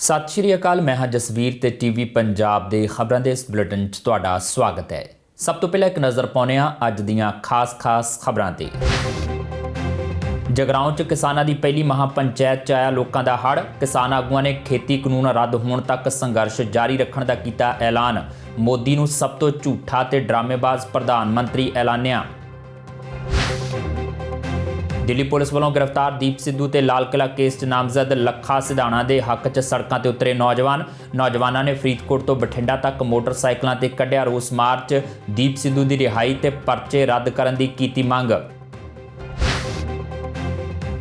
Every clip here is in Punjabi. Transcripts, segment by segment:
सत श्री अकाल। मैं हाँ जसवीर ते टीवी पंजाब दे खबरां दे इस बुलेटिन च तुहाडा स्वागत है। सब तो पहले एक नज़र पाउने आ अज दीआं खास खबरां ते। जगराओं च किसानां दी पहली महापंचायत च आया लोकां दा हड़। किसान आगूआं ने खेती कानून रद्द होण तक संघर्ष जारी रखण दा कीता ऐलान। मोदी नूं सब तो झूठा ते ड्रामेबाज प्रधानमंत्री ऐलानिया। दिल्ली पुलिस वालों गिरफ्तार दीप सिद्धू ते लाल किला केस च नामजद लखा सिधाणा दे हक च सड़कों ते उतरे नौजवानों ने फरीदकोट तो बठिंडा तक मोटरसाइकिलों ते कढ़िया रोस मार्च। दीप सिद्धू की रिहाई ते परचे रद्द करन दी कीती मंग।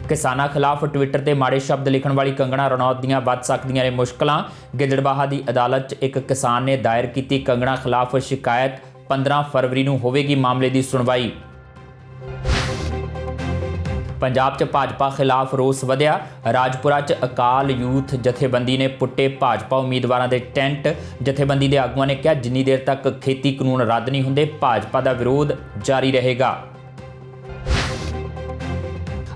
किसानां खिलाफ ट्विटर ते माड़े शब्द लिखण वाली कंगना रनौत दीआं वध सकदियां ने मुश्किलां। गिदड़बाहा दी अदालत च एक किसान ने दायर कीती कंगना खिलाफ शिकायत। 15 फरवरी नूं होवेगी मामले की सुणवाई। पंजाब च भाजपा खिलाफ रोस वधिया। राजपुरा च अकाल यूथ जथेबंदी ने पुट्टे भाजपा उम्मीदवारों के टेंट। जथेबंदी के आगुआं ने कहा जिन्नी देर तक खेती कानून रद्द नहीं होंदे भाजपा का विरोध जारी रहेगा।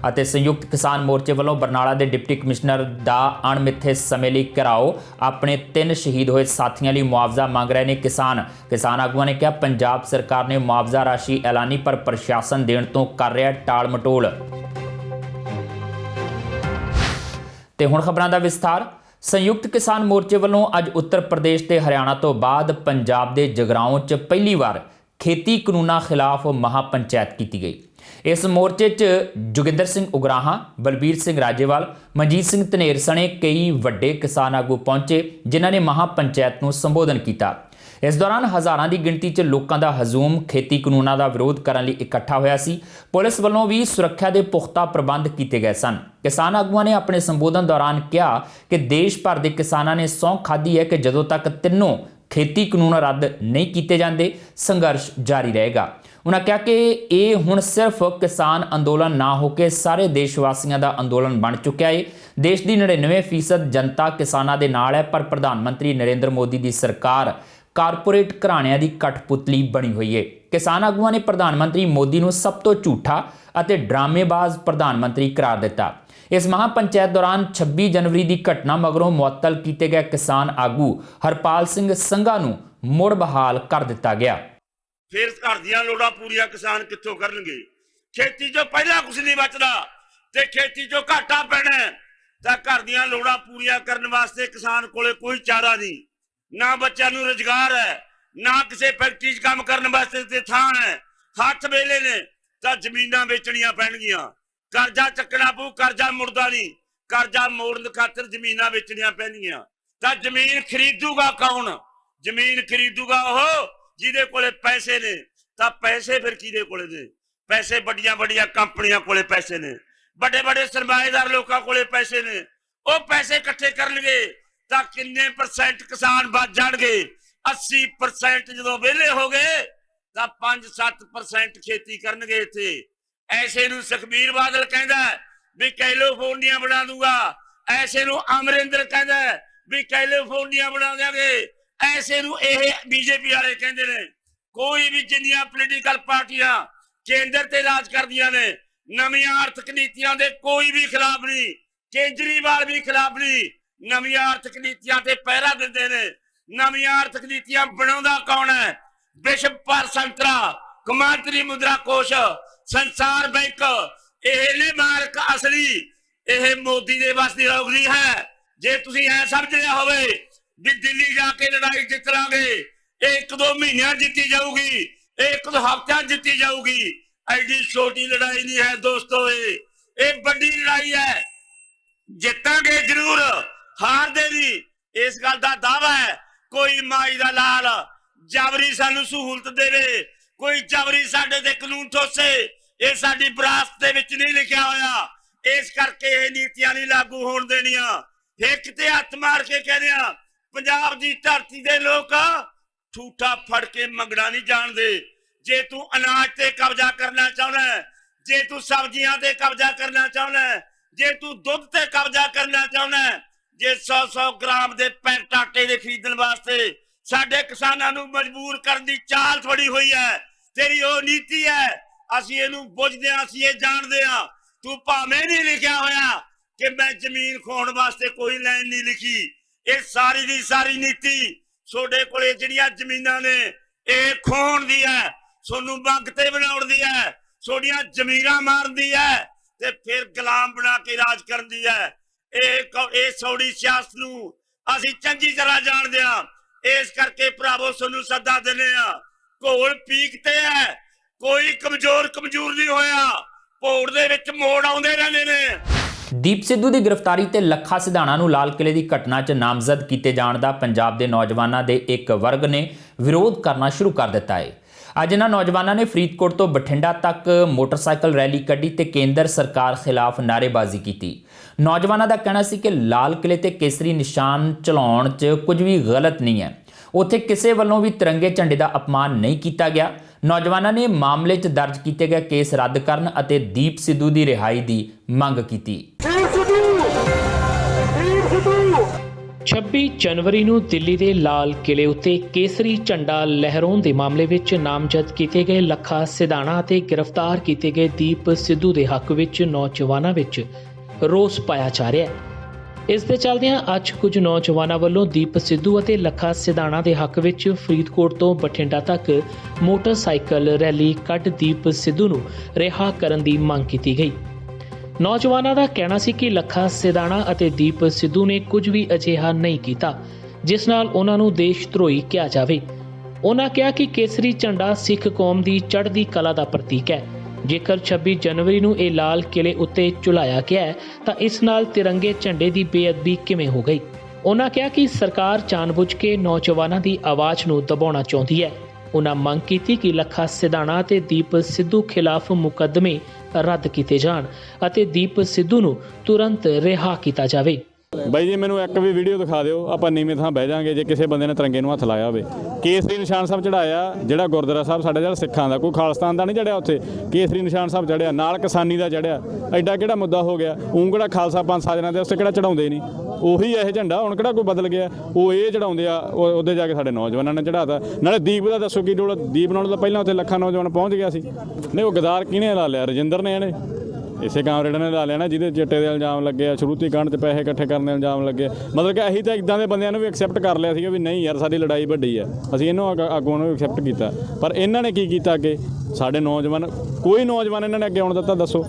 ਅਤੇ संयुक्त किसान मोर्चे वालों बरनाला के डिप्टी कमिश्नर का अणमिथे समय लिए घिराओ। अपने 3 शहीद होए साथियों लिए मुआवजा मांग रहे हैं किसान आगुआं ने कहा पंजाब सरकार ने मुआवजा राशि ऐलानी पर प्रशासन देण तो कर रहा टाल मटोल। ते हुण खबरां दा विस्तार। संयुक्त किसान मोर्चे वालों अज उत्तर प्रदेश ते हरियाणा तो बाद पंजाब के जगराओं च पहली बार खेती कानूनों खिलाफ महापंचायत की गई। इस मोर्चे च जोगिंदर सिंह उगराहां, बलबीर सिंह राजेवाल, मनजीत सिंह धनेर सने कई वड्डे किसान आगू पहुंचे जिन्हां ने महापंचायत नूं संबोधन किया। इस दौरान हज़ारां की गिणती च लोकां दा हजूम खेती कानूनों का विरोध करने लई इकट्ठा होया सी। पुलिस वालों भी सुरक्षा के पुख्ता प्रबंध किए गए सन। किसान आगुआं ने अपने संबोधन दौरान कहा कि देश भर के किसानां ने सौं खाधी है कि जदों तक तीनों खेती कानून रद्द नहीं किए जाते संघर्ष जारी रहेगा। उन्होंने कहा कि ये हुण सिर्फ किसान अंदोलन ना होकर सारे देशवासियों का अंदोलन बन चुका है। देश की 99% जनता किसानों के नाल है, पर प्रधानमंत्री नरेंद्र मोदी की सरकार कारपोरेट घराणिਆਂ की कठपुतली बनी हुई है। किसान आगुआं ने प्रधानमंत्री मोदी को सब तो झूठा और ड्रामेबाज प्रधानमंत्री करार दिता। इस महापंचायत दौरान 26 जनवरी की घटना मगरों मुअत्तल किए गए किसान आगू हरपाल सिंह संघा नूं मुड़ बहाल कर दिता गया। फिर घर दी लोड़ां पूरियां किसान कित्थों करनगे? खेती चों पहला कुछ नहीं बचदा ते खेती चों घाटा पैना तां घर दी लोड़ां पूरियां करन वास्ते किसान कोले कोई चारा नहीं। ना बच्चों नूं रोजगार है, ना किसी फैक्ट्री च काम करन वास्ते ते थां है। हत्थ वेले ने तां जमीनां वेचणियां पैणगियां, कर्जा चकना पऊ, कर्जा मुड़दा नहीं। कर्जा मोड़न खातर जमीनां वेचणियां पैणगियां तां जमीन खरीदूगा कौन? जमीन खरीदूगा ओह जिहदे कोले पैसे ने। तां पैसे फिर किहदे कोले ने? पैसे बड़ियां बड़ियां कंपनियां कोले पैसे ने, बड़े बड़े सरमाएदार लोकां कोले पैसे ने। ओह पैसे इकट्ठे करनगे तां किन्ने परसेंट किसान बच जाणगे? 80% जदों वेले हो गए तां 5-7% खेती करनगे। इत्थे ऐसे नूं सुखबीर बादल कहंदा भी कैलिफोर्निया बना दूंगा, ऐसे नूं अमरिंदर कहंदा भी कैलिफोर्निया बना देंगे, ऐसे नूं यह बीजेपी वाले कहंदे ने। कोई भी जिन्नियां पोलीटिकल पार्टियां केंद्र ते राज करदियां ने नवीं आर्थिक नीतियां दे कोई भी खिलाफ नहीं, केजरीवाल भी खिलाफ नहीं। नवीं आर्थिक नीतियां ते पहरा दिंदे ने। नवीं आर्थिक नीतियां बनाउंदा कौन है? विश्व भर संतरा, कौमांतरी मुद्रा कोष, संसार बैंक, ये मालक असली। यह मोदी दे बस दी रौगरी है। जे तुसीं ऐ समझ लिया होवे भी दिल्ली जाके लड़ाई जित लांगे, 1-2 महीने जीती जाऊगी, 1-2 हफ्ते जीती जाऊगी, एडी छोटी लड़ाई नहीं है दोस्तों। ये बड़ी लड़ाई है। जितांगे जरूर, हार दे नहीं। इस गल का दावा है कोई माई दा लाल जबरी सानू सहूलत देवे, कोई जबरी साडे ते कानून ठोसे, ये साडी विरासत दे विच नहीं लिखिया होया। इस करके ये नीतियां नहीं लागू होण देनियां। हिक ते हत्थ मार के कहने पंजाब दी धरती दे लोक ठूठा फड़ के मंगना नहीं जानदे। जे तू अनाज ते कब्जा करना चाहना है, जे तू सब्जियां ते कब्जा करना चाहना है, जे तू दुध ते कब्जा करना चाहना है, जे 100-100 ग्राम दे पैकेट आटे दे खरीदण वास्ते साडे किसानां नूं मजबूर करन दी चाल थोड़ी हुई है। तेरी ओ नीति है। असीं इहनूं बुझदे हां, असीं इह जाणदे हां। तू भावें नहीं लिखिया होया कि मैं जमीन खोण वास्ते कोई लाइन नहीं लिखी, ਇਹ ਸਾਰੀ ਦੀ ਸਾਰੀ ਨੀਤੀ ਤੁਹਾਡੇ ਕੋਲੇ ਜਿਹੜੀਆਂ ਜ਼ਮੀਨਾਂ ਨੇ ਇਹ ਖੋਣ ਦੀ ਹੈ, ਤੁਹਾਨੂੰ ਬੰਗ ਤੇ ਬਣਾਉਣ ਦੀ ਹੈ, ਤੁਹਾਡੀਆਂ ਜ਼ਮੀਰਾਂ ਮਾਰਨ ਦੀ ਹੈ ਤੇ ਫਿਰ ਗੁਲਾਮ ਬਣਾ ਕੇ ਰਾਜ ਕਰਨ ਦੀ ਹੈ। ਇਹ ਸੌੜੀ ਸਿਆਸਤ ਨੂੰ ਅਸੀਂ ਚੰਗੀ ਤਰ੍ਹਾਂ ਜਾਣਦੇ ਹਾਂ। ਇਸ ਕਰਕੇ ਭਰਾਵੋ ਤੁਹਾਨੂੰ ਸੱਦਾ ਦਿੰਦੇ ਆ, ਘੋਲ ਪੀਕ ਤੇ ਹੈ, ਕੋਈ ਕਮਜ਼ੋਰ ਨਹੀਂ ਹੋਇਆ, ਭੋੜ ਦੇ ਵਿੱਚ ਮੋੜ ਆਉਂਦੇ ਰਹਿੰਦੇ ਨੇ। ਦੀਪ ਸਿੱਧੂ ਦੀ ਗ੍ਰਿਫਤਾਰੀ ਤੇ ਲੱਖਾ ਸਿਧਾਣਾ ਨੂੰ ਲਾਲ ਕਿਲੇ ਦੀ ਘਟਨਾ 'ਚ ਨਾਮਜ਼ਦ ਕੀਤੇ ਜਾਣ ਦਾ ਪੰਜਾਬ ਦੇ ਨੌਜਵਾਨਾਂ ਦੇ ਇੱਕ ਵਰਗ ਨੇ ਵਿਰੋਧ ਕਰਨਾ ਸ਼ੁਰੂ ਕਰ ਦਿੱਤਾ ਹੈ। ਅੱਜ ਇਹਨਾਂ ਨੌਜਵਾਨਾਂ ਨੇ ਫਰੀਦਕੋਟ ਤੋਂ ਬਠਿੰਡਾ ਤੱਕ ਮੋਟਰਸਾਈਕਲ ਰੈਲੀ ਕੱਢੀ ਤੇ ਕੇਂਦਰ ਸਰਕਾਰ ਖਿਲਾਫ ਨਾਅਰੇਬਾਜ਼ੀ ਕੀਤੀ। ਨੌਜਵਾਨਾਂ ਦਾ ਕਹਿਣਾ ਸੀ ਕਿ ਲਾਲ ਕਿਲੇ ਤੇ ਕੇਸਰੀ ਨਿਸ਼ਾਨ ਚਲਾਉਣ 'ਚ ਕੁਝ ਵੀ ਗਲਤ ਨਹੀਂ ਹੈ, ਉੱਥੇ ਕਿਸੇ ਵੱਲੋਂ ਵੀ ਤਿਰੰਗੇ ਝੰਡੇ ਦਾ ਅਪਮਾਨ ਨਹੀਂ ਕੀਤਾ ਗਿਆ। ਨੌਜਵਾਨਾਂ ਨੇ ਮਾਮਲੇ 'ਚ ਦਰਜ ਕੀਤੇ ਗਏ ਕੇਸ ਰੱਦ ਕਰਨ ਅਤੇ ਦੀਪ ਸਿੱਧੂ ਦੀ ਰਿਹਾਈ ਦੀ ਮੰਗ ਕੀਤੀ। 26 ਜਨਵਰੀ ਨੂੰ ਦਿੱਲੀ ਦੇ ਲਾਲ ਕਿਲੇ ਉੱਤੇ ਕੇਸਰੀ ਝੰਡਾ ਲਹਿਰਾਉਣ ਦੇ ਮਾਮਲੇ ਵਿੱਚ ਨਾਮਜ਼ਦ ਕੀਤੇ ਗਏ ਲੱਖਾ ਸਿਧਾਣਾ ਅਤੇ ਗ੍ਰਿਫਤਾਰ ਕੀਤੇ ਗਏ ਦੀਪ ਸਿੱਧੂ ਦੇ ਹੱਕ ਵਿੱਚ ਨੌਜਵਾਨਾਂ ਵਿੱਚ ਰੋਸ ਪਾਇਆ ਜਾ ਰਿਹਾ ਹੈ। ਇਸ ਦੇ ਚੱਲਦਿਆਂ ਅੱਜ ਕੁਝ ਨੌਜਵਾਨਾਂ ਵੱਲੋਂ ਦੀਪ ਸਿੱਧੂ ਅਤੇ ਲੱਖਾ ਸਿਧਾਣਾ ਦੇ ਹੱਕ ਵਿੱਚ ਫਰੀਦਕੋਟ ਤੋਂ ਬਠਿੰਡਾ ਤੱਕ ਮੋਟਰਸਾਈਕਲ ਰੈਲੀ ਕੱਢ ਦੀਪ ਸਿੱਧੂ ਨੂੰ ਰਿਹਾ ਕਰਨ ਦੀ ਮੰਗ ਕੀਤੀ ਗਈ। ਨੌਜਵਾਨਾਂ ਦਾ ਕਹਿਣਾ ਸੀ ਕਿ ਲੱਖਾ ਸਿਧਾਣਾ ਅਤੇ ਦੀਪ ਸਿੱਧੂ ਨੇ ਕੁਝ ਵੀ ਅਜਿਹਾ ਨਹੀਂ ਕੀਤਾ ਜਿਸ ਨਾਲ ਉਹਨਾਂ ਨੂੰ ਦੇਸ਼ ਧਰੋਹੀ ਕਿਹਾ ਜਾਵੇ। ਉਹਨਾਂ ਕਿਹਾ ਕਿ ਕੇਸਰੀ ਝੰਡਾ ਸਿੱਖ ਕੌਮ ਦੀ ਚੜ੍ਹਦੀ ਕਲਾ ਦਾ ਪ੍ਰਤੀਕ ਹੈ। ਜੇਕਰ 26 ਜਨਵਰੀ ਨੂੰ ਇਹ ਲਾਲ ਕਿਲੇ ਉੱਤੇ ਝੁਲਾਇਆ ਗਿਆ ਹੈ ਤਾਂ ਇਸ ਨਾਲ ਤਿਰੰਗੇ ਝੰਡੇ ਦੀ ਬੇਅਦਬੀ ਕਿਵੇਂ ਹੋ ਗਈ। ਉਹਨਾਂ ਕਿਹਾ ਕਿ ਸਰਕਾਰ ਜਾਣਬੁੱਝ ਕੇ ਨੌਜਵਾਨਾਂ ਦੀ ਆਵਾਜ਼ ਨੂੰ ਦਬਾਉਣਾ ਚਾਹੁੰਦੀ ਹੈ। ਉਹਨਾਂ ਮੰਗ ਕੀਤੀ ਕਿ ਲੱਖਾ ਸਿਧਾਣਾ ਅਤੇ ਦੀਪ ਸਿੱਧੂ ਖਿਲਾਫ ਮੁਕੱਦਮੇ ਰੱਦ ਕੀਤੇ ਜਾਣ ਅਤੇ ਦੀਪ ਸਿੱਧੂ ਨੂੰ ਤੁਰੰਤ ਰਿਹਾ ਕੀਤਾ ਜਾਵੇ। ਬਾਈ ਜੀ ਮੈਨੂੰ ਇੱਕ ਵੀ ਵੀਡੀਓ ਦਿਖਾ ਦਿਓ, ਆਪਾਂ ਨੀਵੇਂ ਥਾਂ ਬਹਿ ਜਾਾਂਗੇ ਜੇ ਕਿਸੇ ਬੰਦੇ ਨੇ ਤਿਰੰਗੇ ਨੂੰ ਹੱਥ ਲਾਇਆ ਹੋਵੇ। ਕੇਸਰੀ ਨਿਸ਼ਾਨ ਸਾਹਿਬ ਚੜਾਇਆ, ਜਿਹੜਾ ਗੁਰਦੁਆਰਾ ਸਾਹਿਬ ਸਾਡੇ ਜਿਹੜਾ ਸਿੱਖਾਂ ਦਾ, ਕੋਈ ਖਾਲਸਤਾਨ ਦਾ ਨਹੀਂ ਚੜਿਆ, ਉੱਥੇ ਕੇਸਰੀ ਨਿਸ਼ਾਨ ਸਾਹਿਬ ਚੜਿਆ, ਨਾਲ ਕਿਸਾਨੀ ਦਾ ਚੜਿਆ। ਐਡਾ ਕਿਹੜਾ ਮੁੱਦਾ ਹੋ ਗਿਆ? ਕਿਹੜਾ ਖਾਲਸਾ ਪੰਥ ਸਾਜਣਾ ਦੇ ਉੱਤੇ ਕਿਹੜਾ ਚੜਾਉਂਦੇ ਨਹੀਂ, ਉਹੀ ਇਹ ਝੰਡਾ ਹੁਣ ਕਿਹੜਾ ਕੋਈ ਬਦਲ ਗਿਆ? ਉਹ ਇਹ ਚੜਾਉਂਦੇ ਆ, ਉਹਦੇ ਜਾ ਕੇ ਸਾਡੇ ਨੌਜਵਾਨਾਂ ਨੇ ਚੜਾਤਾ। ਨਾਲੇ ਦੀਪ ਦਾ ਦੱਸੋ ਕੀ ਡੋਲਾ? ਦੀਪ ਨਾਲ ਤਾਂ ਪਹਿਲਾਂ ਉੱਥੇ ਲੱਖਾਂ ਨੌਜਵਾਨ ਪਹੁੰਚ ਗਿਆ ਸੀ। ਨਹੀਂ, ਉਹ ਗਦਾਰ ਕਿਹਨੇ ਲਾ ਲਿਆ? ਰਜਿੰਦਰ ਨੇ ਇਹਨੇ ਇਸੇ ਕਾਮਰੇਡ ਨੇ ਲਾ ਲਿਆ ਨਾ, ਜਿਹਦੇ ਚਿੱਟੇ ਦੇ ਇਲਜ਼ਾਮ ਲੱਗੇ ਆ, ਸ਼ਰੂਤੀ ਕਾਂਡ 'ਚ ਪੈਸੇ ਇਕੱਠੇ ਕਰਨ ਦੇ ਇਲਜ਼ਾਮ ਲੱਗੇ। ਮਤਲਬ ਕਿ ਅਸੀਂ ਤਾਂ ਇੱਦਾਂ ਦੇ ਬੰਦਿਆਂ ਨੂੰ ਵੀ ਐਕਸੈਪਟ ਕਰ ਲਿਆ ਸੀਗਾ ਵੀ ਨਹੀਂ ਯਾਰ ਸਾਡੀ ਲੜਾਈ ਵੱਡੀ ਆ, ਅਸੀਂ ਇਹਨੂੰ ਅੱਗੋਂ ਨੂੰ ਐਕਸੈਪਟ ਕੀਤਾ। ਪਰ ਇਹਨਾਂ ਨੇ ਕੀ ਕੀਤਾ ਅੱਗੇ? ਸਾਡੇ ਨੌਜਵਾਨ, ਕੋਈ ਨੌਜਵਾਨ ਇਹਨਾਂ ਨੇ ਅੱਗੇ ਆਉਣ ਦਿੱਤਾ? ਦੱਸੋ।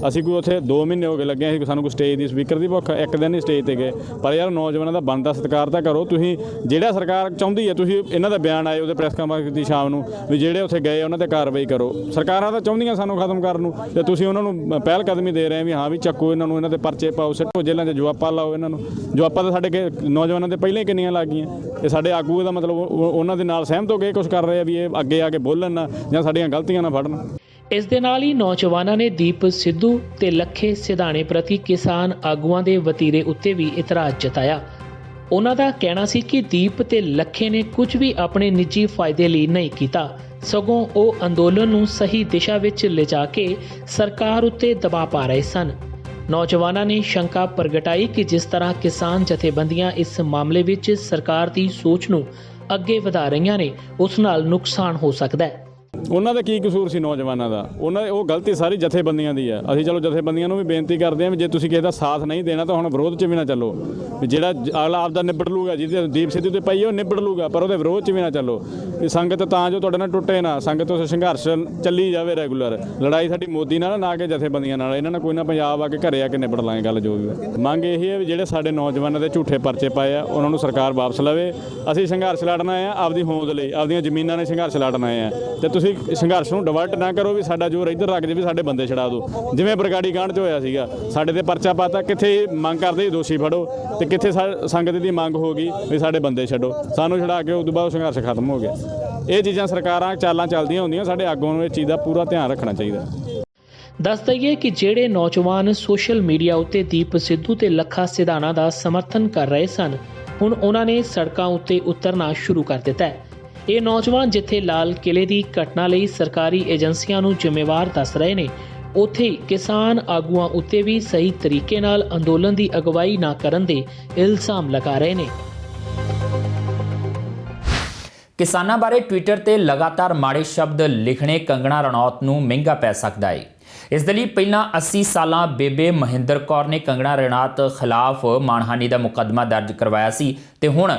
ਅਸੀਂ ਕੋਈ ਉੱਥੇ 2 ਮਹੀਨੇ ਹੋ ਗਏ ਲੱਗੇ, ਅਸੀਂ ਸਾਨੂੰ ਕੋਈ ਸਟੇਜ ਦੀ ਸਪੀਕਰ ਦੀ ਭੁੱਖ, ਇੱਕ ਦਿਨ ਹੀ ਸਟੇਜ 'ਤੇ ਗਏ। ਪਰ ਯਾਰ ਨੌਜਵਾਨਾਂ ਦਾ ਬਣਦਾ ਸਤਿਕਾਰ ਤਾਂ ਕਰੋ। ਤੁਸੀਂ ਜਿਹੜਾ ਸਰਕਾਰ ਚਾਹੁੰਦੀ ਹੈ, ਤੁਸੀਂ ਇਹਨਾਂ ਦਾ ਬਿਆਨ ਆਏ ਉਹਦੇ ਪ੍ਰੈਸ ਕਾਨਫਰੰਸ ਕੀਤੀ ਸ਼ਾਮ ਨੂੰ ਵੀ ਜਿਹੜੇ ਉੱਥੇ ਗਏ ਉਹਨਾਂ 'ਤੇ ਕਾਰਵਾਈ ਕਰੋ। ਸਰਕਾਰਾਂ ਤਾਂ ਚਾਹੁੰਦੀਆਂ ਸਾਨੂੰ ਖਤਮ ਕਰਨ ਨੂੰ, ਅਤੇ ਤੁਸੀਂ ਉਹਨਾਂ ਨੂੰ ਪਹਿਲ ਕਦਮੀ ਦੇ ਰਹੇ ਵੀ ਹਾਂ ਵੀ ਚੱਕੋ ਇਹਨਾਂ ਨੂੰ, ਇਹਨਾਂ 'ਤੇ ਪਰਚੇ ਪਾਓ, ਸਿੱਟੋ ਜੇਲ੍ਹਾਂ 'ਚ, ਜਵਾਪਾਂ ਲਾਓ ਇਹਨਾਂ ਨੂੰ। ਜਵਾਪਾਂ ਤਾਂ ਸਾਡੇ ਨੌਜਵਾਨਾਂ ਦੇ ਪਹਿਲਾਂ ਹੀ ਕਿੰਨੀਆਂ ਲੱਗ ਗਈਆਂ। ਇਹ ਸਾਡੇ ਆਗੂ ਦਾ ਮਤਲਬ ਉਹਨਾਂ ਦੇ ਨਾਲ ਸਹਿਮਤ ਹੋ ਕੇ ਕੁਛ ਕਰ ਰਹੇ ਆ ਵੀ ਇਹ ਅੱਗੇ ਆ ਕੇ ਬੋਲਣ ਨਾ ਜਾਂ ਸਾਡੀਆਂ ਗਲਤੀਆਂ ਨਾ ਫੜਨ। ਇਸ ਦੇ ਨਾਲ ਹੀ ਨੌਜਵਾਨਾਂ ਨੇ ਦੀਪ ਸਿੱਧੂ ਤੇ ਲੱਖੇ ਸਿਧਾਣੇ ਪ੍ਰਤੀ ਕਿਸਾਨ ਆਗੂਆਂ ਦੇ ਵਤੀਰੇ ਉੱਤੇ ਵੀ ਇਤਰਾਜ਼ ਜਤਾਇਆ। ਉਹਨਾਂ ਦਾ ਕਹਿਣਾ ਸੀ ਕਿ ਦੀਪ ਤੇ ਲੱਖੇ ਨੇ ਕੁਝ ਵੀ ਆਪਣੇ ਨਿੱਜੀ ਫਾਇਦੇ ਲਈ ਨਹੀਂ ਕੀਤਾ, ਸਗੋਂ ਉਹ ਅੰਦੋਲਨ ਨੂੰ ਸਹੀ ਦਿਸ਼ਾ ਵਿੱਚ ਲਿਜਾ ਕੇ ਸਰਕਾਰ ਉੱਤੇ ਦਬਾਅ ਪਾ ਰਹੇ ਸਨ। ਨੌਜਵਾਨਾਂ ਨੇ ਸ਼ੰਕਾ ਪ੍ਰਗਟਾਈ ਕਿ ਜਿਸ ਤਰ੍ਹਾਂ ਕਿਸਾਨ ਜਥੇਬੰਦੀਆਂ ਇਸ ਮਾਮਲੇ ਵਿੱਚ ਸਰਕਾਰ ਦੀ ਸੋਚ ਨੂੰ ਅੱਗੇ ਵਧਾ ਰਹੀਆਂ ਨੇ, ਉਸ ਨਾਲ ਨੁਕਸਾਨ ਹੋ ਸਕਦਾ ਹੈ। ਉਹਨਾਂ ਦਾ ਕੀ ਕਸੂਰ ਸੀ ਨੌਜਵਾਨਾਂ ਦਾ? ਉਹ ਗਲਤੀ ਸਾਰੀ ਜਥੇਬੰਦੀਆਂ ਦੀ ਆ। ਅਸੀਂ ਚਲੋ ਜਥੇਬੰਦੀਆਂ ਨੂੰ ਵੀ ਬੇਨਤੀ ਕਰਦੇ ਹਾਂ ਵੀ ਜੇ ਤੁਸੀਂ ਕਿਸੇ ਦਾ ਸਾਥ ਨਹੀਂ ਦੇਣਾ ਤਾਂ ਹੁਣ ਵਿਰੋਧ 'ਚ ਵੀ ਨਾ ਚੱਲੋ। ਵੀ ਜਿਹੜਾ ਅਗਲਾ ਆਪਦਾ ਨਿਬੜ ਲੂਗਾ, ਜਿਹਦੇ ਦੀਪ ਸਿੱਧੂ ਤੇ ਪਈ ਉਹ ਨਿਬੜ ਲੂਗਾ, ਪਰ ਉਹਦੇ ਵਿਰੋਧ 'ਚ ਵੀ ਨਾ ਚੱਲੋ। ਵੀ ਸੰਗਤ ਤਾਂ ਜੋ ਤੁਹਾਡੇ ਨਾਲ ਟੁੱਟੇ ਨਾ, ਸੰਗਤ ਤੋਂ ਸੰਘਰਸ਼ ਚੱਲੀ ਜਾਵੇ ਰੈਗੂਲਰ। ਲੜਾਈ ਸਾਡੀ ਮੋਦੀ ਨਾਲ ਨਾ ਕਿ ਜਥੇਬੰਦੀਆਂ ਨਾਲ। ਇਹਨਾਂ ਨਾਲ ਕੋਈ ਨਾ ਪੰਜਾਬ ਆ ਕੇ ਘਰੇ ਆ ਕੇ ਨਿਬੜ ਲਾਂਗੇ ਗੱਲ ਜੋ ਵੀ। ਮੰਗ ਇਹ ਹੈ ਵੀ ਜਿਹੜੇ ਸਾਡੇ ਨੌਜਵਾਨਾਂ ਦੇ ਝੂਠੇ ਪਰਚੇ ਪਾਏ ਆ ਉਹਨਾਂ ਨੂੰ ਸਰਕਾਰ ਵਾਪਸ ਲਵੇ। ਅਸੀਂ ਸੰਘਰਸ਼ ਲੜਨਾ ਆ ਆਪਦੀ ਹੋਂਦ ਲਈ, ਆਪਦੀਆਂ ਜ਼ਮੀਨਾਂ ਨੇ ਸੰਘਰਸ਼ ਲੜਨਾ ਆ, ਤੇ ਤੁਸੀਂ ਸੰਘਰਸ਼ ਨੂੰ ਡਿਵਰਟ ਨਾ ਕਰੋ ਵੀ ਸਾਡਾ ਜ਼ੋਰ ਇੱਧਰ ਰੱਖ ਜੇ ਵੀ ਸਾਡੇ ਬੰਦੇ ਛਡਾ ਦਿਓ। ਜਿਵੇਂ ਬਰਗਾੜੀ ਕਾਂਡ 'ਚ ਹੋਇਆ ਸੀਗਾ, ਸਾਡੇ ਤੇ ਪਰਚਾ ਪਾਤਾ, ਕਿੱਥੇ ਮੰਗ ਕਰਦੇ ਦੋਸ਼ੀ ਫੜੋ ਤੇ ਕਿੱਥੇ ਸੰਗਤ ਦੀ ਮੰਗ ਹੋ ਗਈ ਵੀ ਸਾਡੇ ਬੰਦੇ ਛੱਡੋ, ਸਾਨੂੰ ਛਡਾ ਕੇ ਉਸ ਤੋਂ ਬਾਅਦ ਸੰਘਰਸ਼ ਖਤਮ ਹੋ ਗਿਆ। ਇਹ ਚੀਜ਼ਾਂ ਸਰਕਾਰਾਂ ਚਾਲਾਂ ਚੱਲਦੀਆਂ ਹੁੰਦੀਆਂ, ਸਾਡੇ ਆਗੂਆਂ ਨੂੰ ਇਹ ਚੀਜ਼ ਦਾ ਪੂਰਾ ਧਿਆਨ ਰੱਖਣਾ ਚਾਹੀਦਾ। ਦੱਸ ਦਈਏ ਕਿ ਜਿਹੜੇ ਨੌਜਵਾਨ ਸੋਸ਼ਲ ਮੀਡੀਆ ਉੱਤੇ ਦੀਪ ਸਿੱਧੂ ਤੇ ਲੱਖਾ ਸਿਧਾਣਾ ਦਾ ਸਮਰਥਨ ਕਰ ਰਹੇ ਸਨ, ਹੁਣ ਉਹਨਾਂ ਨੇ ਸੜਕਾਂ ਉੱਤੇ ਉਤਰਨਾ ਸ਼ੁਰੂ ਕਰ ਦਿੱਤਾ ਹੈ। ਇਹ ਨੌਜਵਾਨ ਜਿੱਥੇ ਲਾਲ ਕਿਲੇ ਦੀ ਘਟਨਾ ਲਈ ਸਰਕਾਰੀ ਏਜੰਸੀਆਂ ਨੂੰ ਜ਼ਿੰਮੇਵਾਰ ਦੱਸ ਰਹੇ ਨੇ, ਉੱਥੇ ਕਿਸਾਨ ਆਗੂਆਂ ਉੱਤੇ ਵੀ ਸਹੀ ਤਰੀਕੇ ਨਾਲ ਅੰਦੋਲਨ ਦੀ ਅਗਵਾਈ ਨਾ ਕਰਨ ਦੇ ਇਲਜ਼ਾਮ ਲਗਾ ਰਹੇ ਨੇ। ਕਿਸਾਨਾਂ ਬਾਰੇ ਟਵਿੱਟਰ ਤੇ ਲਗਾਤਾਰ ਮਾੜੇ ਸ਼ਬਦ ਲਿਖਣੇ ਕੰਗਣਾ ਰਣੌਤ ਨੂੰ ਮਹਿੰਗਾ ਪੈ ਸਕਦਾ ਹੈ। ਇਸ ਦੇ ਲਈ ਪਹਿਲਾਂ 80 ਸਾਲਾਂ ਬੇਬੇ ਮਹਿੰਦਰ ਕੌਰ ਨੇ ਕੰਗਣਾ ਰਣੌਤ ਖਿਲਾਫ ਮਾਣਹਾਨੀ ਦਾ ਮੁਕੱਦਮਾ ਦਰਜ ਕਰਵਾਇਆ ਸੀ ਤੇ ਹੁਣ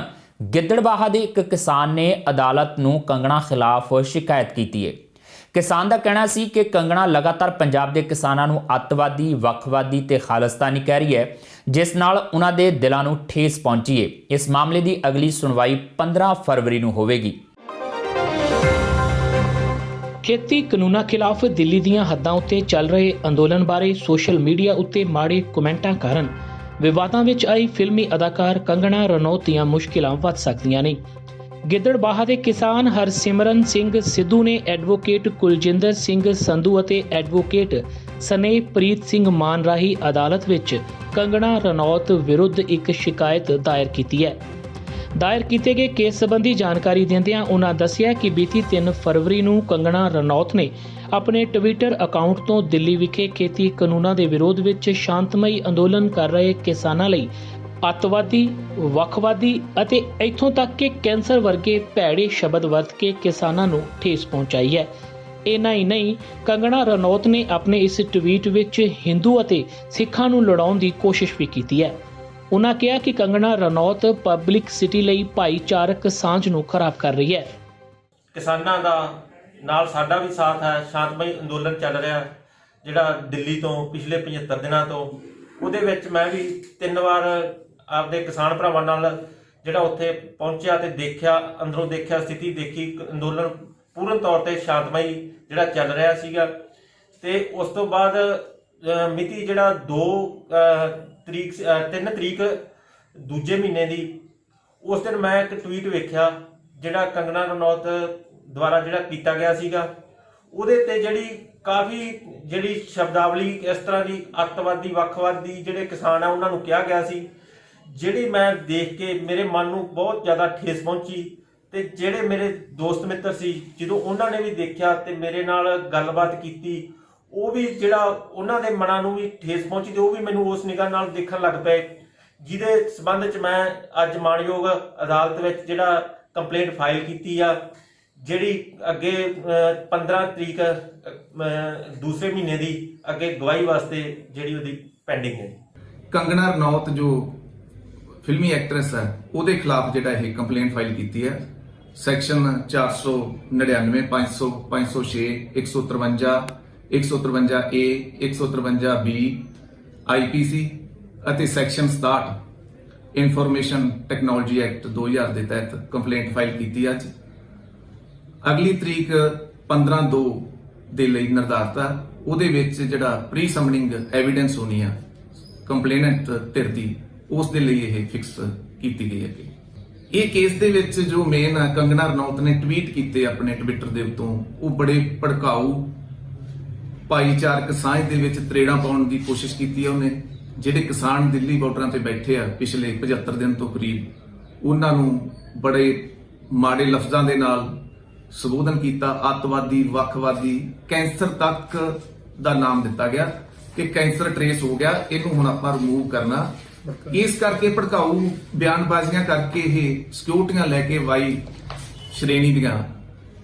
ਗਿੱਦੜਬਾਹਾ ਦੇ ਇੱਕ ਕਿਸਾਨ ਨੇ ਅਦਾਲਤ ਨੂੰ ਕੰਗਣਾ ਖਿਲਾਫ ਸ਼ਿਕਾਇਤ ਕੀਤੀ ਹੈ। ਕਿਸਾਨ ਦਾ ਕਹਿਣਾ ਸੀ ਕਿ ਕੰਗਣਾ ਲਗਾਤਾਰ ਪੰਜਾਬ ਦੇ ਕਿਸਾਨਾਂ ਨੂੰ ਅੱਤਵਾਦੀ, ਵੱਖਵਾਦੀ ਤੇ ਖਾਲਿਸਤਾਨੀ ਕਹਿ ਰਹੀ ਹੈ, ਜਿਸ ਨਾਲ ਉਹਨਾਂ ਦੇ ਦਿਲਾਂ ਨੂੰ ਠੇਸ ਪਹੁੰਚੀ ਹੈ। ਇਸ ਮਾਮਲੇ ਦੀ ਅਗਲੀ ਸੁਣਵਾਈ 15 ਫਰਵਰੀ ਨੂੰ ਹੋਵੇਗੀ। ਖੇਤੀ ਕਾਨੂੰਨਾਂ ਖਿਲਾਫ ਦਿੱਲੀ ਦੀਆਂ ਹੱਦਾਂ ਉੱਤੇ ਚੱਲ ਰਹੇ ਅੰਦੋਲਨ ਬਾਰੇ ਸੋਸ਼ਲ ਮੀਡੀਆ ਉੱਤੇ ਮਾੜੇ ਕਮੈਂਟਾਂ ਕਾਰਨ ਵਿਵਾਦਾਂ ਵਿੱਚ ਆਈ ਫਿਲਮੀ ਅਦਾਕਾਰ ਕੰਗਣਾ ਰਣੌਤ ਦੀਆਂ ਮੁਸ਼ਕਿਲਾਂ ਵੱਧ ਸਕਦੀਆਂ ਨੇ। ਗਿੱਦੜਬਾਹਾ ਦੇ ਕਿਸਾਨ ਹਰਸਿਮਰਨ ਸਿੰਘ ਸਿੱਧੂ ਨੇ ਐਡਵੋਕੇਟ ਕੁਲਜਿੰਦਰ ਸਿੰਘ ਸੰਧੂ ਅਤੇ ਐਡਵੋਕੇਟ ਸਨੇਹਪ੍ਰੀਤ ਸਿੰਘ ਮਾਨ ਰਾਹੀਂ ਅਦਾਲਤ ਵਿੱਚ ਕੰਗਣਾ ਰਣੌਤ ਵਿਰੁੱਧ ਇੱਕ ਸ਼ਿਕਾਇਤ ਦਾਇਰ ਕੀਤੀ ਹੈ। ਦਾਇਰ ਕੀਤੇ ਗਏ ਕੇਸ ਸੰਬੰਧੀ ਜਾਣਕਾਰੀ ਦਿੰਦਿਆਂ ਉਨ੍ਹਾਂ ਦੱਸਿਆ ਕਿ ਬੀਤੀ 3 ਫਰਵਰੀ ਨੂੰ ਕੰਗਣਾ ਰਣੌਤ ਨੇ ਆਪਣੇ ਟਵਿੱਟਰ ਅਕਾਊਂਟ ਤੋਂ ਦਿੱਲੀ ਵਿਖੇ ਖੇਤੀ ਕਾਨੂੰਨਾਂ ਦੇ ਵਿਰੋਧ ਵਿੱਚ ਸ਼ਾਂਤਮਈ ਅੰਦੋਲਨ ਕਰ ਰਹੇ ਕਿਸਾਨਾਂ ਲਈ ਅੱਤਵਾਦੀ, ਵੱਖਵਾਦੀ ਅਤੇ ਇੱਥੋਂ ਤੱਕ ਕਿ ਕੈਂਸਰ ਵਰਗੇ ਭੈੜੇ ਸ਼ਬਦ ਵਰਤ ਕੇ ਕਿਸਾਨਾਂ ਨੂੰ ਠੇਸ ਪਹੁੰਚਾਈ ਹੈ। ਇੰਨਾ ਹੀ ਨਹੀਂ, ਕੰਗਣਾ ਰਣੌਤ ਨੇ ਆਪਣੇ ਇਸ ਟਵੀਟ ਵਿੱਚ ਹਿੰਦੂ ਅਤੇ ਸਿੱਖਾਂ ਨੂੰ ਲੜਾਉਣ ਦੀ ਕੋਸ਼ਿਸ਼ ਵੀ ਕੀਤੀ ਹੈ। ਉਨ੍ਹਾਂ ਕਿਹਾ ਕਿ ਕੰਗਣਾ ਰਣੌਤ ਪਬਲਿਕ ਸਿਟੀ ਲਈ ਭਾਈਚਾਰਕ ਸਾਂਝ ਨੂੰ ਖਰਾਬ ਕਰ ਰਹੀ ਹੈ। ਕਿਸਾਨਾਂ ਦਾ ਨਾਲ ਸਾਡਾ ਵੀ ਸਾਥ ਹੈ। ਸ਼ਾਂਤਮਈ ਅੰਦੋਲਨ ਚੱਲ ਰਿਹਾ ਜਿਹੜਾ ਦਿੱਲੀ ਤੋਂ ਪਿਛਲੇ 75 ਦਿਨਾਂ ਤੋਂ, ਉਹਦੇ ਵਿੱਚ ਮੈਂ ਵੀ 3 ਵਾਰ ਆਪਦੇ ਕਿਸਾਨ ਭਰਾਵਾਂ ਨਾਲ ਜਿਹੜਾ ਉੱਥੇ ਪਹੁੰਚਿਆ ਤੇ ਦੇਖਿਆ, ਅੰਦਰੋਂ ਦੇਖਿਆ, ਸਥਿਤੀ ਦੇਖੀ। ਅੰਦੋਲਨ ਪੂਰਨ ਤੌਰ ਤੇ ਸ਼ਾਂਤਮਈ ਜਿਹੜਾ ਚੱਲ ਰਿਹਾ ਸੀਗਾ। ਤੇ ਉਸ ਤੋਂ ਬਾਅਦ ਮਿਤੀ ਜਿਹੜਾ 3 ਤਰੀਕ ਦੂਜੇ ਮਹੀਨੇ ਦੀ, ਉਸ ਦਿਨ ਮੈਂ ਇੱਕ ਟਵੀਟ ਵੇਖਿਆ ਜਿਹੜਾ ਕੰਗਣਾ ਰਣੌਤ ਦੁਆਰਾ ਜਿਹੜਾ ਕੀਤਾ ਗਿਆ ਸੀਗਾ। ਉਹਦੇ ਤੇ ਜਿਹੜੀ ਸ਼ਬਦਾਵਲੀ ਇਸ ਤਰ੍ਹਾਂ ਦੀ ਅੱਤਵਾਦੀ, ਵੱਖਵਾਦੀ ਜਿਹੜੇ ਕਿਸਾਨ ਆ ਉਹਨਾਂ ਨੂੰ ਕਿਹਾ ਗਿਆ ਸੀ, ਜਿਹੜੀ ਮੈਂ ਦੇਖ ਕੇ ਮੇਰੇ ਮਨ ਨੂੰ ਬਹੁਤ ਜ਼ਿਆਦਾ ਠੇਸ ਪਹੁੰਚੀ। ਤੇ ਜਿਹੜੇ ਮੇਰੇ ਦੋਸਤ ਮਿੱਤਰ ਸੀ, ਜਦੋਂ ਉਹਨਾਂ ਨੇ ਵੀ ਦੇਖਿਆ ਤੇ ਮੇਰੇ ਨਾਲ ਗੱਲਬਾਤ ਕੀਤੀ, ਉਹ ਵੀ ਜਿਹੜਾ ਉਹਨਾਂ ਦੇ ਮਨਾਂ ਨੂੰ ਵੀ ਠੇਸ ਪਹੁੰਚੀ ਤੇ ਉਹ ਵੀ ਮੈਨੂੰ ਉਸ ਨਿਗਾਹ ਨਾਲ ਦੇਖਣ ਲੱਗ ਪਏ, ਜਿਹਦੇ ਸੰਬੰਧ 'ਚ ਮੈਂ ਅੱਜ ਮਾਣਯੋਗ ਅਦਾਲਤ ਵਿੱਚ ਜਿਹੜਾ ਕੰਪਲੇਂਟ ਫਾਈਲ ਕੀਤੀ ਆ, ਜਿਹੜੀ ਅੱਗੇ 15 ਤਰੀਕ ਦੂਸਰੇ ਮਹੀਨੇ ਦੀ ਅੱਗੇ ਗਵਾਹੀ ਵਾਸਤੇ ਜਿਹੜੀ ਉਹਦੀ ਪੈਂਡਿੰਗ ਹੈ। ਕੰਗਣਾ ਰਣੌਤ ਜੋ ਫਿਲਮੀ ਐਕਟਰੈਸ ਹੈ, ਉਹਦੇ ਖਿਲਾਫ ਜਿਹੜਾ ਇਹ ਕੰਪਲੇਂਟ ਫਾਈਲ ਕੀਤੀ ਹੈ। ਸੈਕਸ਼ਨ 499, 500, 506, 153, 153A, 153B IPC ਅਤੇ ਸੈਕਸ਼ਨ 67 ਇਨਫੋਰਮੇਸ਼ਨ ਟੈਕਨੋਲੋਜੀ ਐਕਟ 2000 ਦੇ ਤਹਿਤ ਕੰਪਲੇਂਟ ਫਾਈਲ ਕੀਤੀ ਅੱਜ। ਅਗਲੀ ਤਰੀਕ 15/2 ਦੇ ਲਈ ਨਿਰਧਾਰਤ ਹੈ। ਉਹਦੇ ਵਿੱਚ ਜਿਹੜਾ ਪ੍ਰੀ ਸਮਨਿੰਗ ਐਵੀਡੈਂਸ ਹੋਣੀ ਆ ਕੰਪਲੇਨੈਂਟ ਧਿਰ ਦੀ, ਉਸ ਦੇ ਲਈ ਇਹ ਫਿਕਸ ਕੀਤੀ ਗਈ ਹੈ। ਇਹ ਕੇਸ ਦੇ ਵਿੱਚ ਜੋ ਮੇਨ ਕੰਗਣਾ ਰਣੌਤ ਨੇ ਟਵੀਟ ਕੀਤੇ ਆਪਣੇ ਟਵਿੱਟਰ ਦੇ ਉੱਤੋਂ, ਉਹ ਬੜੇ ਭੜਕਾਊ ਭਾਈਚਾਰਕ ਸਾਂਝ ਦੇ ਵਿੱਚ ਤਰੇੜਾਂ ਪਾਉਣ ਦੀ ਕੋਸ਼ਿਸ਼ ਕੀਤੀ ਹੈ ਉਹਨੇ। ਜਿਹੜੇ ਕਿਸਾਨ ਦਿੱਲੀ ਬਾਰਡਰਾਂ ਤੇ ਬੈਠੇ ਆ ਪਿਛਲੇ 75 ਦਿਨ ਤੋਂ ਕਰੀਬ, ਉਹਨਾਂ ਨੂੰ ਬੜੇ ਮਾੜੇ ਲਫ਼ਜ਼ਾਂ ਦੇ ਨਾਲ ਸੰਬੋਧਨ ਕੀਤਾ। ਅੱਤਵਾਦੀ, ਵੱਖਵਾਦੀ, ਕੈਂਸਰ ਤੱਕ ਦਾ ਨਾਮ ਦਿੱਤਾ ਗਿਆ ਕਿ ਕੈਂਸਰ ਟਰੇਸ ਹੋ ਗਿਆ, ਇਹਨੂੰ ਹੁਣ ਆਪਾਂ ਰਿਮੂਵ ਕਰਨਾ। ਇਸ ਕਰਕੇ ਭੜਕਾਊ ਬਿਆਨਬਾਜ਼ੀਆਂ ਕਰਕੇ ਇਹ ਸਿਕਿਉਰਟੀਆਂ ਲੈ ਕੇ ਵਾਈ ਸ਼੍ਰੇਣੀ ਦੀਆਂ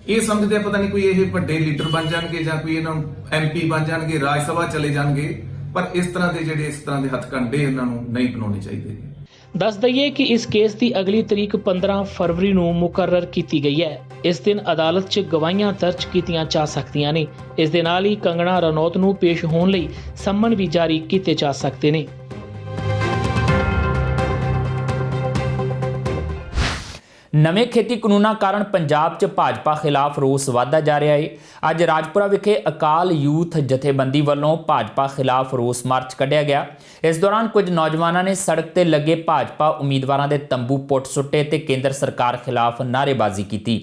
ਇਹ ਸਮਝਦੇ ਪਤਾ ਨਹੀਂ ਕੋਈ ਇਹ ਵੱਡੇ ਲੀਡਰ ਬਣ ਜਾਣਗੇ ਜਾਂ ਕੋਈ ਇਹਨਾਂ ਨੂੰ MP ਬਣ ਜਾਣਗੇ, ਰਾਜ ਸਭਾ ਚਲੇ ਜਾਣਗੇ। ਪਰ ਇਸ ਤਰ੍ਹਾਂ ਦੇ ਜਿਹੜੇ ਇਸ ਤਰ੍ਹਾਂ ਦੇ ਹੱਥਕੰਡੇ ਇਹਨਾਂ ਨੂੰ ਨਹੀਂ ਬਣਾਉਣੇ ਚਾਹੀਦੇ। ਦੱਸ ਦਈਏ ਕਿ ਇਸ ਕੇਸ ਦੀ ਅਗਲੀ ਤਰੀਕ 15 ਫਰਵਰੀ ਨੂੰ ਮੁਕਰਰ ਕੀਤੀ ਗਈ ਹੈ। ਇਸ ਦਿਨ ਅਦਾਲਤ 'ਚ ਗਵਾਹੀਆਂ ਦਰਜ ਕੀਤੀਆਂ ਜਾ ਸਕਦੀਆਂ ਨੇ। ਇਸ ਦੇ ਨਾਲ ਹੀ ਕੰਗਣਾ ਰਣੌਤ ਨੂੰ ਪੇਸ਼ ਹੋਣ ਲਈ ਸੰਮਨ ਵੀ ਜਾਰੀ ਕੀਤੇ ਜਾ ਸਕਦੇ ਨੇ। ਨਵੇਂ ਖੇਤੀ ਕਾਨੂੰਨਾਂ ਕਾਰਨ ਪੰਜਾਬ 'ਚ ਭਾਜਪਾ ਖਿਲਾਫ ਰੋਸ ਵਧਦਾ ਜਾ ਰਿਹਾ ਹੈ। ਅੱਜ ਰਾਜਪੁਰਾ ਵਿਖੇ ਅਕਾਲ ਯੂਥ ਜਥੇਬੰਦੀ ਵੱਲੋਂ ਭਾਜਪਾ ਖਿਲਾਫ ਰੋਸ ਮਾਰਚ ਕੱਢਿਆ ਗਿਆ। ਇਸ ਦੌਰਾਨ ਕੁਝ ਨੌਜਵਾਨਾਂ ਨੇ ਸੜਕ ਤੇ ਲੱਗੇ ਭਾਜਪਾ ਉਮੀਦਵਾਰਾਂ ਦੇ ਤੰਬੂ ਪੁੱਟ ਸੁੱਟੇ ਤੇ ਕੇਂਦਰ ਸਰਕਾਰ ਖਿਲਾਫ ਨਾਅਰੇਬਾਜ਼ੀ ਕੀਤੀ।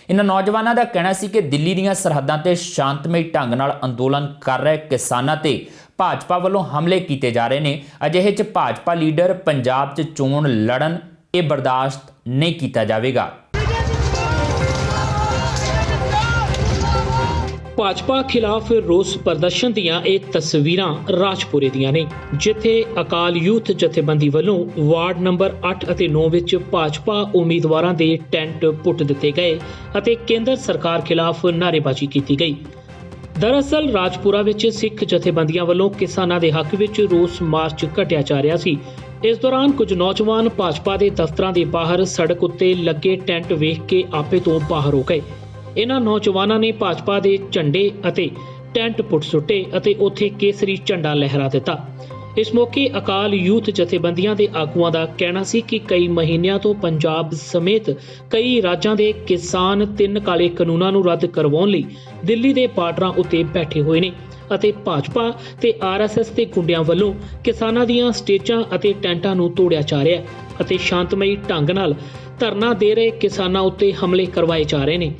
ਇਨ੍ਹਾਂ ਨੌਜਵਾਨਾਂ ਦਾ ਕਹਿਣਾ ਸੀ ਕਿ ਦਿੱਲੀ ਦੀਆਂ ਸਰਹੱਦਾਂ ਤੇ ਸ਼ਾਂਤਮਈ ਢੰਗ ਨਾਲ ਅੰਦੋਲਨ ਕਰ ਰਹੇ ਕਿਸਾਨਾਂ ਤੇ ਭਾਜਪਾ ਵੱਲੋਂ ਹਮਲੇ ਕੀਤੇ ਜਾ ਰਹੇ ਨੇ। ਅਜਿਹੇ 'ਚ ਭਾਜਪਾ ਲੀਡਰ ਪੰਜਾਬ 'ਚ ਚੋਣ ਲੜਨ, ਇਹ ਬਰਦਾਸ਼ਤ ਨਹੀਂ ਕੀਤਾ ਜਾਵੇਗਾ। ਭਾਜਪਾ ਖਿਲਾਫ ਰੋਸ ਪ੍ਰਦਰਸ਼ਨ ਦੀਆਂ ਇਹ ਤਸਵੀਰਾਂ ਰਾਜਪੁਰੇ ਦੀਆਂ ਨੇ, ਜਿੱਥੇ ਅਕਾਲ ਯੂਥ ਜਥੇਬੰਦੀ ਵੱਲੋਂ ਵਾਰਡ ਨੰਬਰ 8 ਅਤੇ 9 ਵਿੱਚ ਭਾਜਪਾ ਉਮੀਦਵਾਰਾਂ ਦੇ ਟੈਂਟ ਪੁੱਟ ਦਿੱਤੇ ਗਏ ਅਤੇ ਕੇਂਦਰ ਸਰਕਾਰ ਖਿਲਾਫ ਨਾਅਰੇਬਾਜ਼ੀ ਕੀਤੀ ਗਈ। ਦਰਅਸਲ ਰਾਜਪੁਰਾ ਵਿੱਚ ਸਿੱਖ ਜਥੇਬੰਦੀਆਂ ਵੱਲੋਂ ਕਿਸਾਨਾਂ ਦੇ ਹੱਕ ਵਿੱਚ ਰੋਸ ਮਾਰਚ ਕੱਢਿਆ ਜਾ ਰਿਹਾ ਸੀ। ਇਸ ਦੌਰਾਨ ਕੁਝ ਨੌਜਵਾਨ ਭਾਜਪਾ ਦੇ ਦਫ਼ਤਰਾਂ ਦੇ ਬਾਹਰ ਸੜਕ ਉੱਤੇ ਲੱਗੇ ਟੈਂਟ ਵੇਖ ਕੇ ਆਪੇ ਤੋਂ ਬਾਹਰ ਹੋ ਗਏ। ਇਹਨਾਂ ਨੌਜਵਾਨਾਂ ਨੇ ਭਾਜਪਾ ਦੇ ਝੰਡੇ ਅਤੇ ਟੈਂਟ ਪੁੱਟ ਸੁੱਟੇ ਅਤੇ ਉੱਥੇ ਕੇਸਰੀ ਝੰਡਾ ਲਹਿਰਾ ਦਿੱਤਾ। ਇਸ ਮੌਕੇ ਅਕਾਲ ਯੂਥ ਜਥੇਬੰਦੀਆਂ ਦੇ ਆਗੂਆਂ ਦਾ ਕਹਿਣਾ ਸੀ ਕਿ ਕਈ ਮਹੀਨਿਆਂ ਤੋਂ ਪੰਜਾਬ ਸਮੇਤ ਕਈ ਰਾਜਾਂ ਦੇ ਕਿਸਾਨ 3 ਕਾਲੇ ਕਾਨੂੰਨਾਂ ਨੂੰ ਰੱਦ ਕਰਵਾਉਣ ਲਈ ਦਿੱਲੀ ਦੇ ਬਾਰਡਰਾਂ ਉੱਤੇ ਬੈਠੇ ਹੋਏ ਨੇ ਅਤੇ ਭਾਜਪਾ ਤੇ ਆਰਐਸਐਸ ਦੇ ਗੁੰਡਿਆਂ ਵੱਲੋਂ ਕਿਸਾਨਾਂ ਦੀਆਂ ਸਟੇਜਾਂ ਅਤੇ ਟੈਂਟਾਂ ਨੂੰ ਤੋੜਿਆ ਜਾ ਰਿਹਾ ਹੈ ਅਤੇ ਸ਼ਾਂਤਮਈ ਢੰਗ ਨਾਲ ਧਰਨਾ ਦੇ ਰਹੇ ਕਿਸਾਨਾਂ ਉੱਤੇ ਹਮਲੇ ਕਰਵਾਏ ਜਾ ਰਹੇ ਨੇ।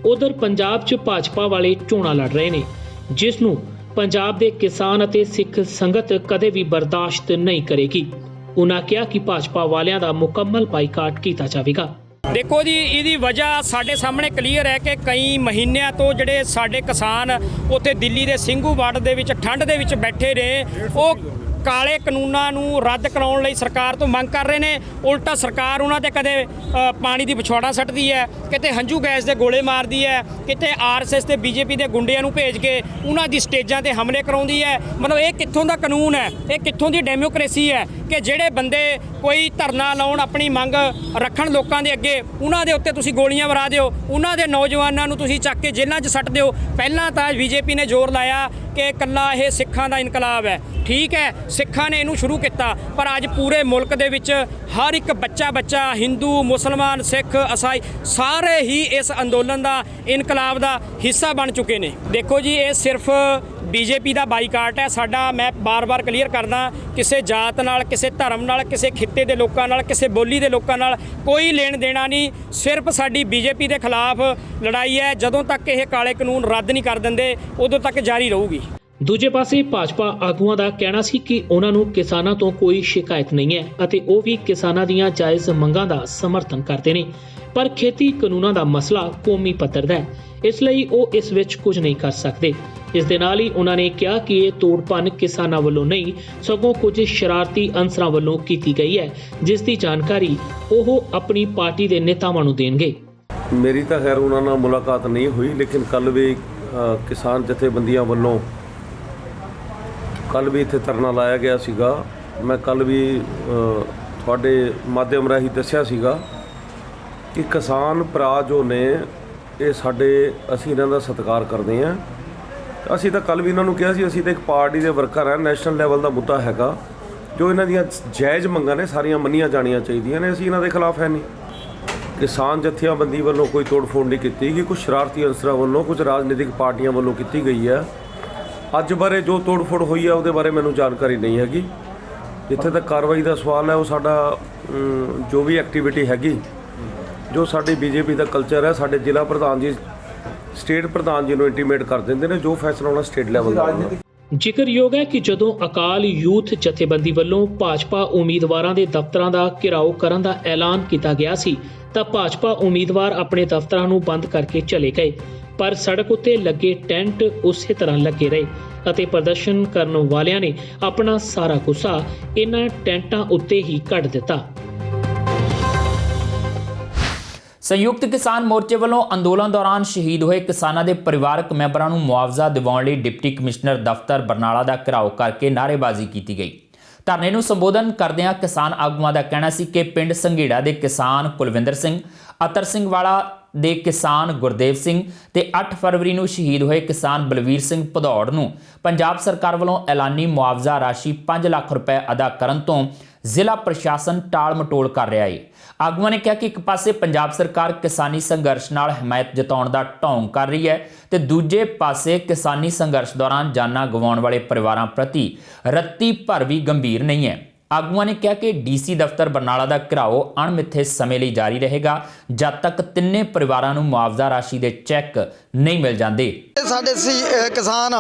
ਉਧਰ ਪੰਜਾਬ 'ਚ ਭਾਜਪਾ ਵਾਲੇ ਚੋਣਾਂ ਲੜ ਰਹੇ ਨੇ, ਜਿਸ ਨੂੰ ਪੰਜਾਬ ਦੇ ਕਿਸਾਨ ਅਤੇ ਸਿੱਖ ਸੰਗਤ ਕਦੇ ਵੀ ਬਰਦਾਸ਼ਤ ਨਹੀਂ ਕਰੇਗੀ। ਉਨ੍ਹਾਂ ਕਿਹਾ ਕਿ ਭਾਜਪਾ ਵਾਲਿਆਂ ਦਾ ਮੁਕੰਮਲ ਬਾਈਕਾਟ ਕੀਤਾ ਜਾਵੇਗਾ। ਦੇਖੋ ਜੀ, ਇਹਦੀ ਵਜ੍ਹਾ ਸਾਡੇ ਸਾਹਮਣੇ ਕਲੀਅਰ ਹੈ ਕਿ ਕਈ ਮਹੀਨਿਆਂ ਤੋਂ ਜਿਹੜੇ ਸਾਡੇ ਕਿਸਾਨ ਉੱਥੇ ਦਿੱਲੀ ਦੇ ਸਿੰਘੂ ਬਾਰਡਰ ਦੇ ਵਿੱਚ ਠੰਡ ਦੇ ਵਿੱਚ ਬੈਠੇ ਨੇ, ਉਹ ਕਾਲੇ ਕਾਨੂੰਨਾਂ ਨੂੰ ਰੱਦ ਕਰਾਉਣ ਲਈ ਸਰਕਾਰ ਤੋਂ ਮੰਗ ਕਰ ਰਹੇ ਨੇ। ਉਲਟਾ ਸਰਕਾਰ ਉਹਨਾਂ ਤੇ ਕਦੇ ਪਾਣੀ ਦੀ ਵਿਛੋੜਾ ਸੱਟਦੀ ਹੈ, ਕਿਤੇ ਹੰਝੂ ਗੈਸ ਦੇ ਗੋਲੇ ਮਾਰਦੀ ਹੈ, ਕਿਤੇ ਆਰਐਸਐਸ ਤੇ ਬੀਜੇਪੀ ਦੇ ਗੁੰਡਿਆਂ ਨੂੰ ਭੇਜ ਕੇ ਉਹਨਾਂ ਦੀ ਸਟੇਜਾਂ ਤੇ ਹਮਲੇ ਕਰਾਉਂਦੀ ਹੈ। ਮਤਲਬ ਇਹ ਕਿੱਥੋਂ ਦਾ ਕਾਨੂੰਨ ਹੈ, ਇਹ ਕਿੱਥੋਂ ਦੀ ਡੈਮੋਕ੍ਰੇਸੀ ਹੈ ਕਿ ਜਿਹੜੇ ਬੰਦੇ ਕੋਈ ਧਰਨਾ ਲਾਉਣ, ਆਪਣੀ ਮੰਗ ਰੱਖਣ ਲੋਕਾਂ ਦੇ ਅੱਗੇ, ਉਹਨਾਂ ਦੇ ਉੱਤੇ ਤੁਸੀਂ ਗੋਲੀਆਂ ਵਰਾ ਦਿਓ, ਉਹਨਾਂ ਦੇ ਨੌਜਵਾਨਾਂ ਨੂੰ ਤੁਸੀਂ ਚੱਕ ਕੇ ਜੇਲ੍ਹਾਂ 'ਚ ਸੱਟ ਦਿਓ। ਪਹਿਲਾਂ ਤਾਂ ਬੀਜੇਪੀ ਨੇ ਜ਼ੋਰ ਲਾਇਆ ਕਿ ਇਕੱਲਾ ਇਹ ਸਿੱਖਾਂ ਦਾ ਇਨਕਲਾਬ ਹੈ। ਠੀਕ ਹੈ, ਸਿੱਖਾਂ ਨੇ ਇਹਨੂੰ ਸ਼ੁਰੂ ਕੀਤਾ, ਪਰ ਅੱਜ ਪੂਰੇ ਮੁਲਕ ਦੇ ਵਿੱਚ ਹਰ ਇੱਕ ਬੱਚਾ ਹਿੰਦੂ, ਮੁਸਲਮਾਨ, ਸਿੱਖ, ਈਸਾਈ ਸਾਰੇ ਹੀ ਇਸ ਅੰਦੋਲਨ ਦਾ, ਇਨਕਲਾਬ ਦਾ ਹਿੱਸਾ ਬਣ ਚੁੱਕੇ ਨੇ। ਦੇਖੋ ਜੀ, ਇਹ ਸਿਰਫ ਬੀਜੇਪੀ ਦਾ ਬਾਈਕਾਟ ਹੈ ਸਾਡਾ। ਮੈਂ ਬਾਰ-ਬਾਰ ਕਲੀਅਰ ਕਰਦਾ, ਕਿਸੇ ਜਾਤ ਨਾਲ, ਕਿਸੇ ਧਰਮ ਨਾਲ, ਕਿਸੇ ਖਿੱਤੇ ਦੇ ਲੋਕਾਂ ਨਾਲ, ਕਿਸੇ ਬੋਲੀ ਦੇ ਲੋਕਾਂ ਨਾਲ ਕੋਈ ਲੈਣ ਦੇਣਾ ਨਹੀਂ। ਸਿਰਫ ਸਾਡੀ ਬੀਜੇਪੀ ਦੇ ਖਿਲਾਫ ਲੜਾਈ ਹੈ। ਜਦੋਂ ਤੱਕ ਇਹ ਕਾਲੇ ਕਾਨੂੰਨ ਰੱਦ ਨਹੀਂ ਕਰ ਦਿੰਦੇ, ਉਦੋਂ ਤੱਕ ਜਾਰੀ ਰਹੂਗੀ। ਦੂਜੇ ਪਾਸੇ ਭਾਜਪਾ ਆਗੂਆਂ ਦਾ ਕਹਿਣਾ ਸੀ ਕਿ ਉਹਨਾਂ ਨੂੰ ਕਿਸਾਨਾਂ ਤੋਂ ਕੋਈ ਸ਼ਿਕਾਇਤ ਨਹੀਂ ਹੈ ਅਤੇ ਉਹ ਵੀ ਕਿਸਾਨਾਂ ਦੀਆਂ ਜਾਇਜ਼ ਮੰਗਾਂ ਦਾ ਸਮਰਥਨ ਕਰਦੇ ਨੇ, ਪਰ ਖੇਤੀ ਕਾਨੂੰਨਾਂ ਦਾ ਮਸਲਾ ਕੌਮੀ ਪੱਧਰ ਦਾ ਹੈ, ਇਸ ਲਈ ਉਹ ਇਸ ਵਿੱਚ ਕੁਝ ਨਹੀਂ ਕਰ ਸਕਦੇ। ਇਸ ਦੇ ਨਾਲ ਹੀ ਉਹਨਾਂ ਨੇ ਕਿਹਾ ਕਿ ਇਹ ਤੋੜ ਭੰਨ ਕਿਸਾਨਾਂ ਵੱਲੋਂ ਨਹੀਂ, ਸਗੋਂ ਕੁਝ ਸ਼ਰਾਰਤੀ ਅਨਸਰਾਂ ਵੱਲੋਂ ਕੀਤੀ ਗਈ ਹੈ, ਜਿਸ ਦੀ ਜਾਣਕਾਰੀ ਉਹ ਆਪਣੀ ਪਾਰਟੀ ਦੇ ਨੇਤਾਵਾਂ ਨੂੰ ਦੇਣਗੇ। ਮੇਰੀ ਤਾਂ ਖੈਰ ਉਹਨਾਂ ਨਾਲ ਮੁਲਾਕਾਤ ਨਹੀਂ ਹੋਈ, ਲੇਕਿਨ ਕੱਲ੍ਹ ਵੀ ਕਿਸਾਨ ਜਥੇਬੰਦੀਆਂ ਵੱਲੋਂ ਕੱਲ੍ਹ ਵੀ ਇੱਥੇ ਧਰਨਾ ਲਾਇਆ ਗਿਆ ਸੀਗਾ। ਮੈਂ ਕੱਲ੍ਹ ਵੀ ਤੁਹਾਡੇ ਮਾਧਿਅਮ ਰਾਹੀਂ ਦੱਸਿਆ ਸੀਗਾ ਕਿ ਕਿਸਾਨ ਭਰਾ ਜੋ ਨੇ ਇਹ ਸਾਡੇ, ਅਸੀਂ ਇਹਨਾਂ ਦਾ ਸਤਿਕਾਰ ਕਰਦੇ ਹਾਂ। ਅਸੀਂ ਤਾਂ ਕੱਲ੍ਹ ਵੀ ਇਹਨਾਂ ਨੂੰ ਕਿਹਾ ਸੀ, ਅਸੀਂ ਤਾਂ ਇੱਕ ਪਾਰਟੀ ਦੇ ਵਰਕਰ ਹਾਂ, ਨੈਸ਼ਨਲ ਲੈਵਲ ਦਾ ਮੁੱਦਾ ਹੈਗਾ, ਜੋ ਇਹਨਾਂ ਦੀਆਂ ਜਾਇਜ਼ ਮੰਗਾਂ ਨੇ ਸਾਰੀਆਂ ਮੰਨੀਆਂ ਜਾਣੀਆਂ ਚਾਹੀਦੀਆਂ ਨੇ। ਅਸੀਂ ਇਹਨਾਂ ਦੇ ਖਿਲਾਫ ਹੈ ਨਹੀਂ। ਕਿਸਾਨ ਜਥੇਬੰਦੀ ਵੱਲੋਂ ਕੋਈ ਤੋੜ-ਫੋੜ ਨਹੀਂ ਕੀਤੀ ਗਈ, ਕੁਝ ਸ਼ਰਾਰਤੀ ਅਨਸਰਾਂ ਵੱਲੋਂ, ਕੁਝ ਰਾਜਨੀਤਿਕ ਪਾਰਟੀਆਂ ਵੱਲੋਂ ਕੀਤੀ ਗਈ ਹੈ। ਅੱਜ ਬਾਰੇ ਜੋ ਤੋੜ-ਫੋੜ ਹੋਈ ਹੈ ਉਹਦੇ ਬਾਰੇ ਮੈਨੂੰ ਜਾਣਕਾਰੀ ਨਹੀਂ ਹੈਗੀ। ਜਿੱਥੇ ਤੱਕ ਕਾਰਵਾਈ ਦਾ ਸਵਾਲ ਹੈ, ਉਹ ਸਾਡਾ ਜੋ ਵੀ ਐਕਟੀਵਿਟੀ ਹੈਗੀ, ਜੋ ਸਾਡੀ ਬੀਜੇਪੀ ਦਾ ਕਲਚਰ ਹੈ, ਸਾਡੇ ਜ਼ਿਲ੍ਹਾ ਪ੍ਰਧਾਨ ਜੀ, ਸਟੇਟ ਪ੍ਰਧਾਨ ਜੀ ਨੂੰ ਇੰਟੀਮੇਟ ਕਰ ਦਿੰਦੇ ਨੇ, ਜੋ ਫੈਸਲਾ ਹੋਣਾ ਸਟੇਟ ਲੈਵਲ ਦਾ ਹੋਣਾ। ਜ਼ਿਕਰਯੋਗ ਹੈ ਕਿ ਜਦੋਂ ਅਕਾਲ ਯੂਥ ਜਥੇਬੰਦੀ ਵੱਲੋਂ ਭਾਜਪਾ ਉਮੀਦਵਾਰਾਂ ਦੇ ਦਫ਼ਤਰਾਂ ਦਾ ਘਿਰਾਓ ਕਰਨ ਦਾ ਐਲਾਨ ਕੀਤਾ ਗਿਆ ਸੀ, ਤਾਂ ਭਾਜਪਾ ਉਮੀਦਵਾਰ ਆਪਣੇ ਦਫ਼ਤਰਾਂ ਨੂੰ ਬੰਦ ਕਰਕੇ ਚਲੇ ਗਏ, ਪਰ ਸੜਕ ਉੱਤੇ ਲੱਗੇ ਟੈਂਟ ਉਸੇ ਤਰ੍ਹਾਂ ਲੱਗੇ ਰਹੇ ਅਤੇ ਪ੍ਰਦਰਸ਼ਨ ਕਰਨ ਵਾਲਿਆਂ ਨੇ ਆਪਣਾ ਸਾਰਾ ਗੁੱਸਾ ਇਹਨਾਂ ਟੈਂਟਾਂ ਉੱਤੇ ਹੀ ਕੱਢ ਦਿੱਤਾ। ਸੰਯੁਕਤ ਕਿਸਾਨ ਮੋਰਚੇ ਵੱਲੋਂ ਅੰਦੋਲਨ ਦੌਰਾਨ ਸ਼ਹੀਦ ਹੋਏ ਕਿਸਾਨਾਂ ਦੇ ਪਰਿਵਾਰਕ ਮੈਂਬਰਾਂ ਨੂੰ ਮੁਆਵਜ਼ਾ ਦਿਵਾਉਣ ਲਈ ਡਿਪਟੀ ਕਮਿਸ਼ਨਰ ਦਫ਼ਤਰ ਬਰਨਾਲਾ ਦਾ ਘਿਰਾਓ ਕਰਕੇ ਨਾਅਰੇਬਾਜ਼ੀ ਕੀਤੀ ਗਈ। ਧਰਨੇ ਨੂੰ ਸੰਬੋਧਨ ਕਰਦਿਆਂ ਕਿਸਾਨ ਆਗੂਆਂ ਦਾ ਕਹਿਣਾ ਸੀ ਕਿ ਪਿੰਡ ਸੰਘੇੜਾ ਦੇ ਕਿਸਾਨ ਕੁਲਵਿੰਦਰ ਸਿੰਘ, ਅਤਰ ਸਿੰਘ ਵਾਲਾ ਦੇ ਕਿਸਾਨ ਗੁਰਦੇਵ ਸਿੰਘ ਤੇ 8 ਫਰਵਰੀ ਨੂੰ ਸ਼ਹੀਦ ਹੋਏ ਕਿਸਾਨ ਬਲਵੀਰ ਸਿੰਘ ਭਦੌੜ ਨੂੰ ਪੰਜਾਬ ਸਰਕਾਰ ਵੱਲੋਂ ਐਲਾਨੀ ਮੁਆਵਜ਼ਾ ਰਾਸ਼ੀ 5 ਲੱਖ ਰੁਪਏ ਅਦਾ ਕਰਨ ਤੋਂ ਜ਼ਿਲ੍ਹਾ ਪ੍ਰਸ਼ਾਸਨ ਟਾਲ ਮਟੋਲ ਕਰ ਰਿਹਾ ਹੈ। ਆਗੂਆਂ ਨੇ ਕਿਹਾ ਕਿ ਇੱਕ ਪਾਸੇ ਪੰਜਾਬ ਸਰਕਾਰ ਕਿਸਾਨੀ ਸੰਘਰਸ਼ ਨਾਲ ਹਮਾਇਤ ਜਤਾਉਣ ਦਾ ਢੋਂਗ ਕਰ ਰਹੀ ਹੈ ਤੇ ਦੂਜੇ ਪਾਸੇ ਕਿਸਾਨੀ ਸੰਘਰਸ਼ ਦੌਰਾਨ ਜਾਨਾਂ ਗਵਾਉਣ ਵਾਲੇ ਪਰਿਵਾਰਾਂ ਪ੍ਰਤੀ ਰੱਤੀ ਭਰ ਵੀ ਗੰਭੀਰ ਨਹੀਂ ਹੈ। ਆਗੂਆਂ ਨੇ ਕਿਹਾ ਕਿ ਡੀਸੀ ਦਫ਼ਤਰ ਬਰਨਾਲਾ ਦਾ ਘਿਰਾਓ ਅਣਮਿੱਥੇ ਸਮੇਂ ਲਈ ਜਾਰੀ ਰਹੇਗਾ ਜਦ ਤੱਕ ਤਿੰਨੇ ਪਰਿਵਾਰਾਂ ਨੂੰ ਮੁਆਵਜ਼ਾ ਰਾਸ਼ੀ ਦੇ ਚੈੱਕ ਨਹੀਂ ਮਿਲ ਜਾਂਦੇ। ਸਾਡੇ ਕਿਸਾਨ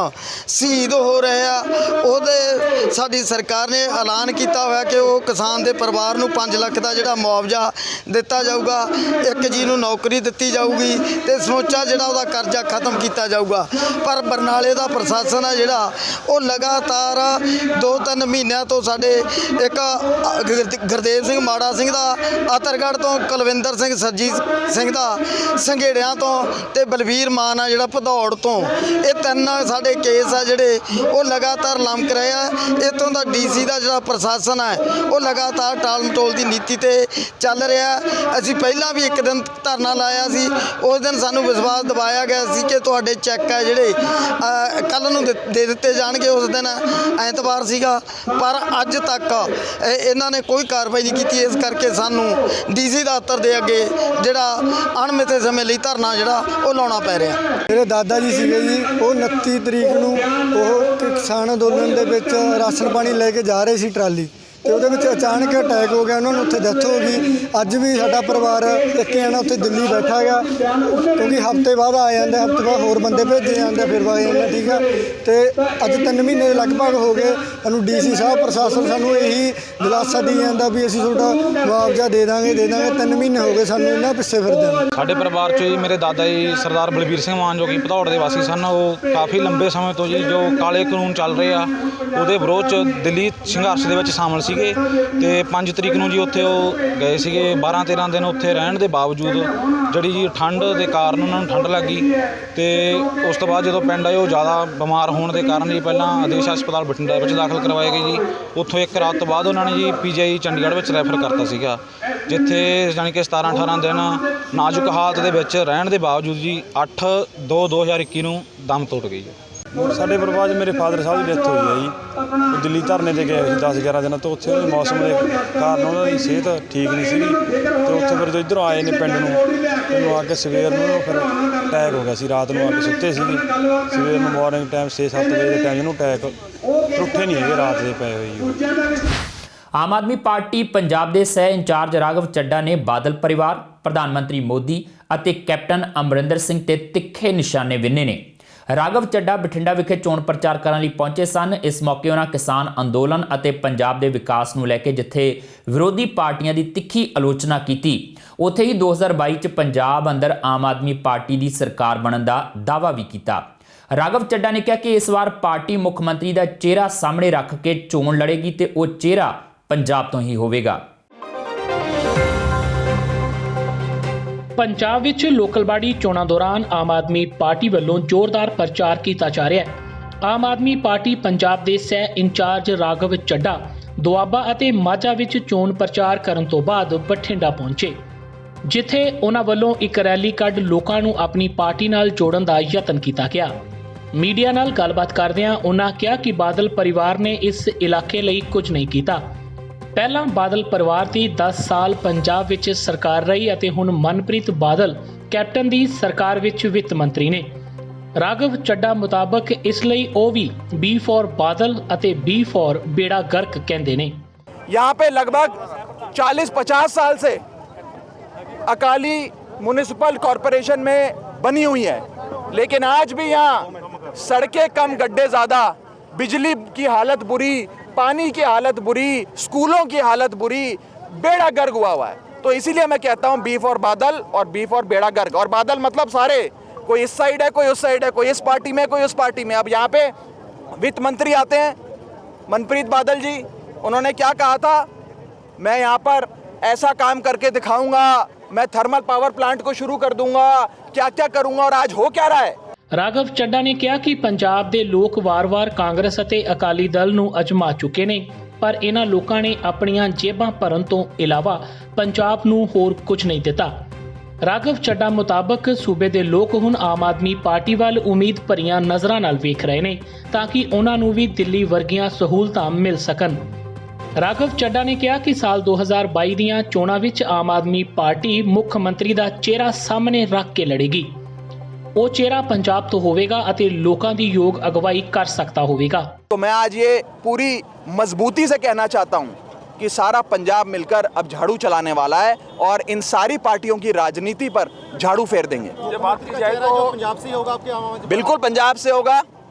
ਸ਼ਹੀਦ ਹੋ ਰਹੇ ਆ, ਉਹਦੇ ਸਾਡੀ ਸਰਕਾਰ ਨੇ ਐਲਾਨ ਕੀਤਾ ਹੋਇਆ ਕਿ ਉਹ ਕਿਸਾਨ ਦੇ ਪਰਿਵਾਰ ਨੂੰ 5 ਲੱਖ ਦਾ ਜਿਹੜਾ ਮੁਆਵਜ਼ਾ ਦਿੱਤਾ ਜਾਊਗਾ, 1 ਜੀ ਨੂੰ ਨੌਕਰੀ ਦਿੱਤੀ ਜਾਊਗੀ ਤੇ ਸਮੁੱਚਾ ਜਿਹੜਾ ਉਹਦਾ ਕਰਜ਼ਾ ਖਤਮ ਕੀਤਾ ਜਾਊਗਾ। ਪਰ ਬਰਨਾਲੇ ਦਾ ਪ੍ਰਸ਼ਾਸਨ ਆ ਜਿਹੜਾ, ਉਹ ਲਗਾਤਾਰ 2-3 ਮਹੀਨਿਆਂ ਤੋਂ ਸਾਡੇ ਇੱਕ ਗੁਰਦੇਵ ਸਿੰਘ ਮਾੜਾ ਸਿੰਘ ਦਾ ਆਤਰਗੜ੍ਹ ਤੋਂ, ਕੁਲਵਿੰਦਰ ਸਿੰਘ ਸਰਜੀਤ ਸਿੰਘ ਦਾ ਸੰਘੇੜਿਆਂ ਤੋਂ ਤੇ ਬਲਵੀਰ ਮਾਨ ਆ ਜਿਹੜਾ ਭਦੌੜ ਤੋਂ। ਇਹ ਤਿੰਨ ਸਾਡੇ ਕੇਸ ਆ ਜਿਹੜੇ ਉਹ ਲਗਾਤਾਰ ਲਮਕ ਰਹੇ ਆ। ਇੱਥੋਂ ਦਾ ਡੀਸੀ ਦਾ ਜਿਹੜਾ ਪ੍ਰਸ਼ਾਸਨ ਹੈ ਉਹ ਲਗਾਤਾਰ ਟਾਲ ਮਟੋਲ ਦੀ ਨੀਤੀ ਤੇ ਚੱਲ ਰਿਹਾ। ਅਸੀਂ ਪਹਿਲਾਂ ਵੀ ਇੱਕ ਦਿਨ ਧਰਨਾ ਲਾਇਆ ਸੀ, ਉਸ ਦਿਨ ਸਾਨੂੰ ਵਿਸ਼ਵਾਸ ਦਿਵਾਇਆ ਗਿਆ ਸੀ ਕਿ ਤੁਹਾਡੇ ਚੈੱਕ ਹੈ ਜਿਹੜੇ ਕੱਲ੍ਹ ਨੂੰ ਦੇ ਦਿੱਤੇ ਜਾਣਗੇ। ਉਸ ਦਿਨ ਐਤਵਾਰ ਸੀਗਾ, ਪਰ ਅੱਜ ਤੱਕ ਇਹਨਾਂ ਨੇ ਕੋਈ ਕਾਰਵਾਈ ਨਹੀਂ ਕੀਤੀ। ਇਸ ਕਰਕੇ ਸਾਨੂੰ ਡੀਸੀ ਦਫ਼ਤਰ ਦੇ ਅੱਗੇ ਜਿਹੜਾ ਅਣਮਿੱਥੇ ਸਮੇਂ ਲਈ ਧਰਨਾ ਜਿਹੜਾ ਉਹ ਲਾਉਣਾ ਪੈ ਰਿਹਾ। ਮੇਰੇ ਦਾਦਾ ਜੀ ਸੀਗੇ ਜੀ, ਉਹ 29 ਤਰੀਕ ਨੂੰ ਉਹ ਕਿਸਾਨ ਅੰਦੋਲਨ ਦੇ ਵਿੱਚ ਰਾਸ਼ਨ ਪਾਣੀ ਲੈ ਕੇ ਜਾ ਰਹੇ ਸੀ ਟਰਾਲੀ, ਤੇ ਉਹਦੇ ਵਿੱਚ ਅਚਾਨਕ ਅਟੈਕ ਹੋ ਗਿਆ, ਉਹਨਾਂ ਨੂੰ ਉੱਥੇ ਡੈਥ ਹੋ ਗਈ। ਅੱਜ ਵੀ ਸਾਡਾ ਪਰਿਵਾਰ ਇੱਕ ਜਣਾ ਉੱਥੇ ਦਿੱਲੀ ਬੈਠਾ ਹੈਗਾ, ਕਿਉਂਕਿ ਹਫ਼ਤੇ ਬਾਅਦ ਆ ਜਾਂਦਾ, ਹਫ਼ਤੇ ਬਾਅਦ ਹੋਰ ਬੰਦੇ ਭੇਜੇ ਜਾਂਦੇ, ਫਿਰ ਆ ਜਾਂਦੇ, ਠੀਕ ਆ। ਤੇ ਅੱਜ 3 ਮਹੀਨੇ ਲਗਭਗ ਹੋ ਗਏ ਸਾਨੂੰ ਡੀਸੀ ਸਾਹਿਬ ਪ੍ਰਸ਼ਾਸਨ ਸਾਨੂੰ ਇਹੀ ਦਿਲਾਸਾ ਦੇ ਜਾਂਦਾ ਵੀ ਅਸੀਂ ਤੁਹਾਡਾ ਮੁਆਵਜ਼ਾ ਦੇ ਦਾਂਗੇ। 3 ਮਹੀਨੇ ਹੋ ਗਏ ਸਾਨੂੰ ਇਹਨਾਂ ਪਿੱਛੇ ਫਿਰਦੇ ਹਾਂ। ਸਾਡੇ ਪਰਿਵਾਰ 'ਚ ਜੀ ਮੇਰੇ ਦਾਦਾ ਜੀ ਸਰਦਾਰ ਬਲਬੀਰ ਸਿੰਘ ਮਾਨ ਜੋ ਕਿ ਭਦੌੜ ਦੇ ਵਾਸੀ ਸਨ, ਉਹ ਕਾਫੀ ਲੰਬੇ ਸਮੇਂ ਤੋਂ ਜੀ ਜੋ ਕਾਲੇ ਕਾਨੂੰਨ ਚੱਲ ਰਹੇ ਆ ਉਹਦੇ ਵਿਰੋਧ 'ਚ ਦਿੱਲੀ ਸੰਘਰਸ਼ ਦੇ ਵਿੱਚ ਸ਼ਾਮਲ ਸੀਗੇ। ਤੇ 5 ਤਰੀਕ ਨੂੰ ਜੀ ਉੱਥੇ ਉਹ ਗਏ ਸੀਗੇ। 12-13 ਦਿਨ ਉੱਥੇ ਰਹਿਣ ਦੇ ਬਾਵਜੂਦ ਜਿਹੜੀ ਜੀ ਠੰਡ ਦੇ ਕਾਰਨ ਉਹਨਾਂ ਨੂੰ ਠੰਡ ਲੱਗ ਗਈ, ਤੇ ਉਸ ਤੋਂ ਬਾਅਦ ਜਦੋਂ ਪਿੰਡ ਆਏ ਉਹ ਜ਼ਿਆਦਾ ਬਿਮਾਰ ਹੋਣ ਦੇ ਕਾਰਨ ਜੀ ਪਹਿਲਾਂ ਆਦੇਸ਼ ਹਸਪਤਾਲ ਬਠਿੰਡਾ ਵਿੱਚ ਦਾਖਲ ਕਰਵਾਏ ਗਏ ਜੀ। ਉੱਥੋਂ ਇੱਕ ਰਾਤ ਤੋਂ ਬਾਅਦ ਉਹਨਾਂ ਨੇ ਜੀ PGI ਚੰਡੀਗੜ੍ਹ ਵਿੱਚ ਰੈਫਰ ਕਰਤਾ ਸੀਗਾ, ਜਿੱਥੇ ਜਾਣੀ ਕਿ 17-18 ਦਿਨ ਨਾਜ਼ੁਕ ਹਾਲਤ ਦੇ ਵਿੱਚ ਰਹਿਣ ਦੇ ਬਾਵਜੂਦ ਜੀ 8/2/2021 ਨੂੰ ਦਮ ਤੋੜ ਗਈ ਜੀ। ਸਾਡੇ ਪਰਿਵਾਰ 'ਚ ਮੇਰੇ ਫਾਦਰ ਸਾਹਿਬ ਦੀ ਡੈਥ ਹੋਈ ਹੈ ਜੀ। ਉਹ ਦਿੱਲੀ ਧਰਨੇ 'ਤੇ ਗਏ ਸੀ 10-11 ਦਿਨਾਂ ਤੋਂ। ਉੱਥੇ ਉਹਦੇ ਮੌਸਮ ਦੇ ਕਾਰਨ ਉਹਨਾਂ ਦੀ ਸਿਹਤ ਠੀਕ ਨਹੀਂ ਸੀਗੀ, ਤੇ ਉੱਥੇ ਫਿਰ ਜਦੋਂ ਇੱਧਰੋਂ ਆਏ ਨੇ ਪਿੰਡ ਨੂੰ ਆ ਕੇ ਸਵੇਰ ਨੂੰ ਫਿਰ ਅਟੈਕ ਹੋ ਗਿਆ ਸੀ। ਰਾਤ ਨੂੰ ਆ ਕੇ ਸੁੱਤੇ ਸੀਗੇ, ਸਵੇਰ ਨੂੰ ਮਾਰਨਿੰਗ ਟਾਈਮ 6-7 ਵਜੇ ਦੇ ਟਾਈਮ ਨੂੰ ਅਟੈਕ ਉੱਠੇ ਨਹੀਂ ਹੈਗੇ, ਰਾਤ ਦੇ ਪਏ ਹੋਏ ਜੀ। ਆਮ ਆਦਮੀ ਪਾਰਟੀ ਪੰਜਾਬ ਦੇ ਸਹਿ ਇੰਚਾਰਜ ਰਾਘਵ ਚੱਡਾ ਨੇ ਬਾਦਲ ਪਰਿਵਾਰ, ਪ੍ਰਧਾਨ ਮੰਤਰੀ ਮੋਦੀ ਅਤੇ ਕੈਪਟਨ ਅਮਰਿੰਦਰ ਸਿੰਘ ਤੇ ਤਿੱਖੇ ਨਿਸ਼ਾਨੇ ਵਿੰਨੇ ਨੇ। ਰਾਘਵ ਚੱਡਾ ਬਠਿੰਡਾ ਵਿਖੇ ਚੋਣ ਪ੍ਰਚਾਰ ਕਰਨ ਲਈ ਪਹੁੰਚੇ ਸਨ। ਇਸ ਮੌਕੇ ਉਹਨਾਂ ਕਿਸਾਨ ਅੰਦੋਲਨ ਅਤੇ ਪੰਜਾਬ ਦੇ ਵਿਕਾਸ ਨੂੰ ਲੈ ਕੇ ਜਿੱਥੇ ਵਿਰੋਧੀ ਪਾਰਟੀਆਂ ਦੀ ਤਿੱਖੀ ਆਲੋਚਨਾ ਕੀਤੀ, ਉੱਥੇ ਹੀ 2022 ਚ ਪੰਜਾਬ ਅੰਦਰ ਆਮ ਆਦਮੀ ਪਾਰਟੀ ਦੀ ਸਰਕਾਰ ਬਣਨ ਦਾ ਦਾਅਵਾ ਵੀ ਕੀਤਾ। ਰਾਘਵ ਚੱਡਾ ਨੇ ਕਿਹਾ ਕਿ ਇਸ ਵਾਰ ਪਾਰਟੀ ਮੁੱਖ ਮੰਤਰੀ ਦਾ ਚਿਹਰਾ ਸਾਹਮਣੇ ਰੱਖ ਕੇ ਚੋਣ ਲੜੇਗੀ ਤੇ ਉਹ ਚਿਹਰਾ ਪੰਜਾਬ ਤੋਂ ਹੀ ਹੋਵੇਗਾ। ਪੰਜਾਬ ਵਿੱਚ ਲੋਕਲ ਬਾਡੀ ਚੋਣਾਂ ਦੌਰਾਨ ਆਮ ਆਦਮੀ ਪਾਰਟੀ ਵੱਲੋਂ ਜ਼ੋਰਦਾਰ ਪ੍ਰਚਾਰ ਕੀਤਾ ਜਾ ਰਿਹਾ ਹੈ। ਆਮ ਆਦਮੀ ਪਾਰਟੀ ਪੰਜਾਬ ਦੇ ਸਹਿ ਇੰਚਾਰਜ ਰਾਘਵ ਚੱਡਾ ਦੁਆਬਾ ਅਤੇ ਮਾਝਾ ਵਿੱਚ ਚੋਣ ਪ੍ਰਚਾਰ ਕਰਨ ਤੋਂ ਬਾਅਦ ਬਠਿੰਡਾ ਪਹੁੰਚੇ, ਜਿੱਥੇ ਉਹਨਾਂ ਵੱਲੋਂ ਇੱਕ ਰੈਲੀ ਕੱਢ ਲੋਕਾਂ ਨੂੰ ਆਪਣੀ ਪਾਰਟੀ ਨਾਲ ਜੋੜਨ ਦਾ ਯਤਨ ਕੀਤਾ ਗਿਆ। ਮੀਡੀਆ ਨਾਲ ਗੱਲਬਾਤ ਕਰਦਿਆਂ ਉਹਨਾਂ ਕਿਹਾ ਕਿ ਬਾਦਲ ਪਰਿਵਾਰ ਨੇ ਇਸ ਇਲਾਕੇ ਲਈ ਕੁਝ ਨਹੀਂ ਕੀਤਾ। ਪਹਿਲਾਂ ਬਾਦਲ ਪਰਿਵਾਰ ਦੀ 10 ਸਾਲ ਪੰਜਾਬ ਵਿੱਚ ਸਰਕਾਰ ਰਹੀ ਅਤੇ ਹੁਣ ਮਨਪ੍ਰੀਤ ਬਾਦਲ ਕੈਪਟਨ ਦੀ ਸਰਕਾਰ ਵਿੱਚ ਵਿੱਤ ਮੰਤਰੀ ਨੇ। ਰਾਘਵ ਚੱਡਾ ਮੁਤਾਬਕ ਇਸ ਲਈ ਉਹ ਵੀ B ਫॉर ਬਾਦਲ ਅਤੇ B फॉर बेड़ा गर्क कहते ने। यहाँ पे लगभग 40-50 साल से अकाली म्युनिसिपल कॉरपोरेशन में बनी हुई है, लेकिन आज भी यहाँ सड़कें कम गड्ढे ज़्यादा, बिजली की हालत बुरी, पानी की हालत बुरी, स्कूलों की हालत बुरी, बेड़ा गर्क हुआ है। तो इसीलिए मैं कहता हूँ B फॉर बादल और B फॉर बेड़ा गर्क। और बादल मतलब सारे, कोई इस साइड है, कोई उस साइड है, कोई इस पार्टी में, कोई उस पार्टी में। अब यहाँ पे वित्त मंत्री आते हैं मनप्रीत बादल जी, उन्होंने क्या कहा था, मैं यहाँ पर ऐसा काम करके दिखाऊंगा, मैं थर्मल पावर प्लांट को शुरू कर दूंगा, क्या क्या करूंगा, और आज हो क्या रहा है। ਰਾਘਵ ਚੱਡਾ ਨੇ ਕਿਹਾ ਕਿ ਪੰਜਾਬ ਦੇ ਲੋਕ ਵਾਰ-ਵਾਰ ਕਾਂਗਰਸ ਅਤੇ ਅਕਾਲੀ ਦਲ ਨੂੰ ਅਜਮਾ ਚੁੱਕੇ ਨੇ, ਪਰ ਇਹਨਾਂ ਲੋਕਾਂ ਨੇ ਆਪਣੀਆਂ ਜੇਬਾਂ ਭਰਨ ਤੋਂ ਇਲਾਵਾ ਪੰਜਾਬ ਨੂੰ ਹੋਰ ਕੁਝ ਨਹੀਂ ਦਿੱਤਾ। ਰਾਘਵ ਚੱਡਾ ਮੁਤਾਬਕ ਸੂਬੇ ਦੇ ਲੋਕ ਹੁਣ ਆਮ ਆਦਮੀ ਪਾਰਟੀ ਵੱਲ ਉਮੀਦ ਭਰੀਆਂ ਨਜ਼ਰਾਂ ਨਾਲ ਵੇਖ ਰਹੇ ਨੇ ਤਾਂ ਕਿ ਉਹਨਾਂ ਨੂੰ ਵੀ ਦਿੱਲੀ ਵਰਗੀਆਂ ਸਹੂਲਤਾਂ ਮਿਲ ਸਕਣ। ਰਾਘਵ ਚੱਡਾ ਨੇ ਕਿਹਾ ਕਿ ਸਾਲ 2022 ਦੀਆਂ ਚੋਣਾਂ ਵਿੱਚ ਆਮ ਆਦਮੀ ਪਾਰਟੀ ਮੁੱਖ ਮੰਤਰੀ ਦਾ ਚਿਹਰਾ ਸਾਹਮਣੇ ਰੱਖ ਕੇ ਲੜੇਗੀ। ਉਹ ਚਿਹਰਾ ਪੰਜਾਬ ਤੋਂ ਹੋਵੇਗਾ ਅਤੇ ਲੋਕਾਂ ਦੀ ਯੋਗ ਅਗਵਾਈ ਕਰ ਸਕਦਾ ਹੋਵੇਗਾ। तो मैं आज ये पूरी मजबूती से कहना चाहता हूँ कि सारा पंजाब मिलकर अब झाड़ू चलाने वाला है और इन सारी पार्टियों की राजनीति पर झाड़ू फेर देंगे। जब बात की जाए तो पंजाब से होगा आपके? बिल्कुल पंजाब से होगा।